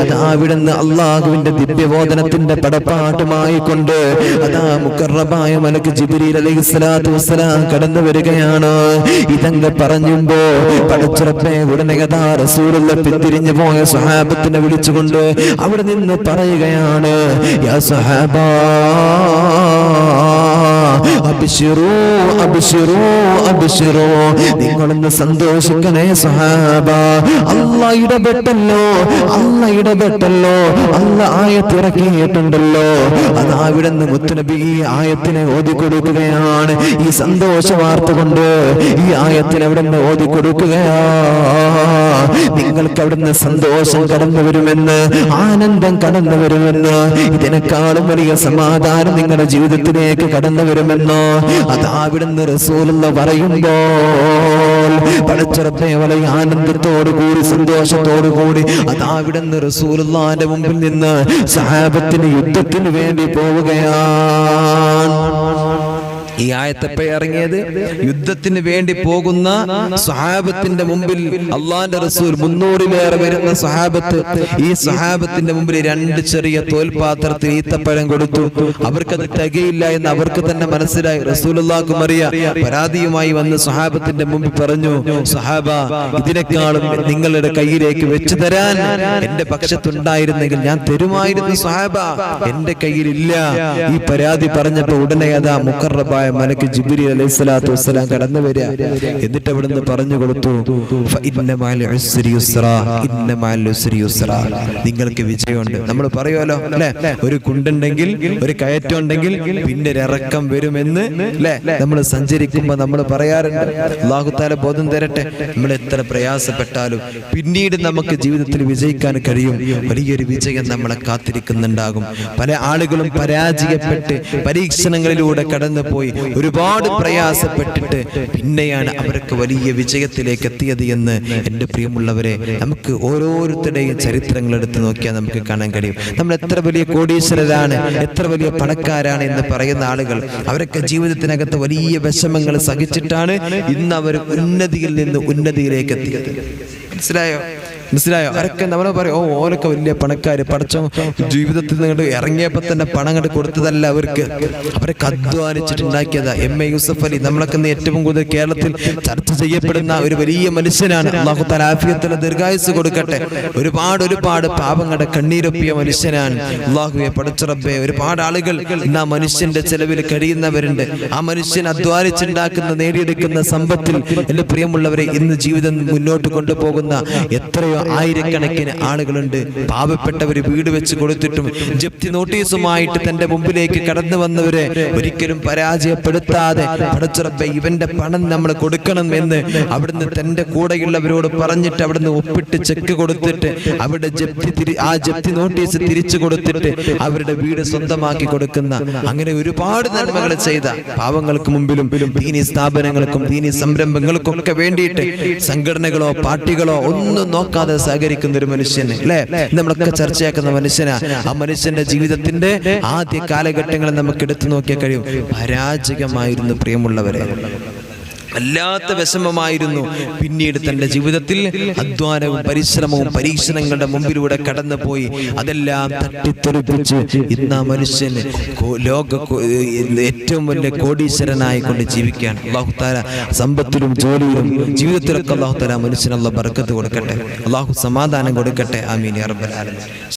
അതാ അവിടുന്ന് അള്ളാഹുവിന്റെ ദിവ്യബോധനത്തിന്റെ പടപ്പാട്ടുമായി കൊണ്ട് അതാ മുഖറബായ മലക്ക് ജിബ്രീൽ അലൈഹിസ്സലാത്തു വസ്സലാം കടന്നു വരികയാണ്. ഇതങ്ങ് പറഞ്ഞുമ്പോ പടച്ച റബ്ബേ ഉടനെ അതാ റസൂലുള്ളാഹി പിന്തിരിഞ്ഞു പോയ സ്വഹാബത്തിനെ വിളിച്ചുകൊണ്ട് അവിടെ നിന്ന് പറയുകയാണ്, യാ സഹാബാ അബ്ശിറൂ അബ്ശിറൂ അബ്ശിറൂ, നിങ്ങളൊന്ന് സന്തോഷിക്കണേ സഹാബ. അല്ലാഹ് ഇടപെട്ടല്ലോ, അല്ലാഹ് ഇടപെട്ടല്ലോ, അല്ലാഹ് ആയത്ത് ഇറക്കിയിട്ടുണ്ടല്ലോ. അതാ അവിടുന്ന് മുത്തുനബി ഈ ആയത്തിനെ ഓതിക്കൊടുക്കുകയാണ്. ഈ സന്തോഷ വാർത്ത കൊണ്ട് ഈ ആയത്തിനെ അവിടുന്ന് ഓതിക്കൊടുക്കുകയാ. നിങ്ങൾക്ക് അവിടുന്ന് സന്തോഷം കടന്നു വരുമെന്ന്, ആനന്ദം കടന്നു വരുമെന്ന്, ഇതിനേക്കാളും വലിയ സമാധാനം നിങ്ങളുടെ ജീവിതത്തിലേക്ക് കടന്നു വരുമെന്നോ അതാ അവിടുന്ന് റസൂലുള്ളാഹി പറയുമ്പോൾ പടച്ച റബ്ബേ വലിയ ആനന്ദത്തോടു കൂടി സന്തോഷത്തോടു കൂടി അതാ അവിടുന്ന് റസൂലുള്ളാഹിന്റെ മുമ്പിൽ നിന്ന് സഹാബത്തിന് യുദ്ധത്തിന് വേണ്ടി പോവുകയാണ്. ഈ ആയത്തപ്പ ഇറങ്ങിയത് യുദ്ധത്തിന് വേണ്ടി പോകുന്ന സ്വഹാബത്തിന്റെ മുമ്പിൽ അള്ളാന്റെ റസൂൽ 300-ലേറെ വരുന്ന സ്വഹാബത്ത്, ഈ സ്വഹാബത്തിന്റെ മുമ്പിൽ 2 ചെറിയ തോൽപാത്രത്തിൽ ഈത്തപ്പഴം കൊടുത്തു. അവർക്കത് തികയില്ല എന്ന് അവർക്ക് തന്നെ മനസ്സിലായി. റസൂലുള്ളാഹിക്കും അറിയാം. പരാതിയുമായി വന്ന് സ്വഹാബത്തിന്റെ മുമ്പിൽ പറഞ്ഞു, സ്വഹാബ ഇതിനേക്കാളും നിങ്ങളുടെ കയ്യിലേക്ക് വെച്ചു തരാൻ എന്റെ പക്ഷത്തുണ്ടായിരുന്നെങ്കിൽ ഞാൻ തരുമായിരുന്നു സ്വഹാബ, എന്റെ കയ്യിലില്ല. ഈ പരാതി പറഞ്ഞപ്പോ ഉടനെ അതാ മുഖറബായ മലക്ക് ജിബ്രീൽ അലൈഹിസ്സലാത്തു വസ്സലാം കടന്നു വരിക. എന്നിട്ട് അവിടുന്ന് പറഞ്ഞു കൊടുത്തു, ഫഇന്ന മഅൽ ഉസ്രി യുസ്റാ, ഇന്ന മഅൽ ഉസ്രി യുസ്റാ, നിങ്ങൾക്ക് വിജയമുണ്ട്. നമ്മൾ പറയുമല്ലോ അല്ലെ, ഒരു കുണ്ടുണ്ടെങ്കിൽ ഒരു കയറ്റം ഉണ്ടെങ്കിൽ പിന്നെ ഒരു ഇറക്കം വരുമെന്ന് അല്ലെ നമ്മൾ സഞ്ചരിക്കുമ്പോ നമ്മൾ പറയാറുണ്ട്. അല്ലാഹു തആല ബോധം തരട്ടെ. നമ്മൾ എത്ര പ്രയാസപ്പെട്ടാലും പിന്നീട് നമുക്ക് ജീവിതത്തിൽ വിജയിക്കാൻ കഴിയും. വലിയൊരു വിജയം നമ്മളെ കാത്തിരിക്കുന്നുണ്ടാകും. പല ആളുകളും പരാജയപ്പെട്ട് പരീക്ഷണങ്ങളിലൂടെ കടന്നുപോയി ഒരുപാട് പ്രയാസപ്പെട്ടിട്ട് പിന്നെയാണ് അവർക്ക് വലിയ വിജയത്തിലേക്ക് എത്തിയത് എന്ന് എൻ്റെ പ്രിയമുള്ളവരെ നമുക്ക് ഓരോരുത്തരുടെയും ചരിത്രങ്ങൾ എടുത്ത് നോക്കിയാൽ നമുക്ക് കാണാൻ കഴിയും. നമ്മൾ എത്ര വലിയ കോടീശ്വരരാണ്, എത്ര വലിയ പണക്കാരാണ് എന്ന് പറയുന്ന ആളുകൾ, അവരൊക്കെ ജീവിതത്തിനകത്ത് വലിയ വിഷമങ്ങൾ സഹിച്ചിട്ടാണ് ഇന്ന് അവർ ഉന്നതിയിൽ നിന്ന് ഉന്നതിയിലേക്ക് എത്തിയത്. മനസ്സിലായോ? അവരൊക്കെ നമ്മൾ പറയും, ഓരൊക്കെ വലിയ പണക്കാര്, പടച്ചോ ജീവിതത്തിൽ നിന്ന് ഇറങ്ങിയപ്പോൾ തന്നെ പണം കണ്ട് കൊടുത്തതല്ല അവർക്ക്, അവരൊക്കെ അധ്വാനിച്ചിട്ടുണ്ടാക്കിയതാ. എം.എ. യൂസഫ് അലി, നമ്മളൊക്കെ ഏറ്റവും കൂടുതൽ കേരളത്തിൽ ചർച്ച ചെയ്യപ്പെടുന്ന ഒരു വലിയ മനുഷ്യനാണ്. അല്ലാഹു തആല ആഫിയത്തുള്ള ദീർഘായുസ്സ് കൊടുക്കട്ടെ. ഒരുപാട് പാവങ്ങളുടെ കണ്ണീരൊപ്പിയ മനുഷ്യനാണ്. അല്ലാഹുവേ പടച്ച റബ്ബേ, ഒരുപാട് ആളുകൾ ഇന്ന് ആ മനുഷ്യന്റെ ചെലവിൽ കഴിയുന്നവരുണ്ട്. ആ മനുഷ്യൻ അധ്വാനിച്ചുണ്ടാക്കുന്ന നേടിയെടുക്കുന്ന സമ്പത്തിൽ എൻ്റെ പ്രിയമുള്ളവരെ ഇന്ന് ജീവിതം മുന്നോട്ട് കൊണ്ടുപോകുന്ന എത്രയോ ആയിരക്കണക്കിന് ആളുകളുണ്ട്. പാവപ്പെട്ടവര് വീട് വെച്ച് കൊടുത്തിട്ടും ജപ്തി നോട്ടീസുമായിട്ട് തന്റെ മുമ്പിലേക്ക് കടന്നു വന്നവരെ ഒരിക്കലും പരാജയപ്പെടുത്താതെ പടച്ച റബ്ബേ ഇവന്റെ പണം നമ്മൾ കൊടുക്കണം എന്ന് അവിടുന്ന് തന്റെ കൂടെയുള്ളവരോട് പറഞ്ഞിട്ട് അവിടുന്ന് ഒപ്പിട്ട് ചെക്ക് കൊടുത്തിട്ട് അവിടെ ആ ജപ്തി നോട്ടീസ് തിരിച്ചു കൊടുത്തിട്ട് അവരുടെ വീട് സ്വന്തമാക്കി കൊടുക്കുന്ന അങ്ങനെ ഒരുപാട് നന്മകൾ ചെയ്ത പാവങ്ങൾക്ക് മുമ്പിലും ദീനി സ്ഥാപനങ്ങൾക്കും ദീനി സംരംഭങ്ങൾക്കും ഒക്കെ വേണ്ടിയിട്ട് സംഘടനകളോ പാർട്ടികളോ ഒന്നും നോക്കാതെ സഹകരിക്കുന്ന ഒരു മനുഷ്യന്, അല്ലെ, നമ്മളൊക്കെ ചർച്ചയാക്കുന്ന മനുഷ്യനാ. ആ മനുഷ്യന്റെ ജീവിതത്തിന്റെ ആദ്യ കാലഘട്ടങ്ങൾ നമുക്ക് എടുത്തു നോക്കിയാൽ കഴിയും. പരാജയമായിരുന്നു പ്രിയമുള്ളവരെ, വല്ലാത്ത വിഷമമായിരുന്നു. പിന്നീട് തന്റെ ജീവിതത്തിൽ അധ്വാനവും പരിശ്രമവും പരീക്ഷണങ്ങളുടെ മുമ്പിലൂടെ കടന്നുപോയി അതെല്ലാം തട്ടിത്തെറിപ്പിച്ച് ഇന്ന് ആ മനുഷ്യന് ഏറ്റവും വലിയ കോടീശ്വരനായി കൊണ്ട് ജീവിക്കുകയാണ്. അല്ലാഹു തആല സമ്പത്തിലും ജോലിയിലും ജീവിതത്തിലൊക്കെ അല്ലാഹു തആല മനുഷ്യന് അല്ലാഹു ബർക്കത്ത് കൊടുക്കട്ടെ, അല്ലാഹു സമാധാനം കൊടുക്കട്ടെ. ആമീൻ യാ റബ്ബൽ ആലമീൻ.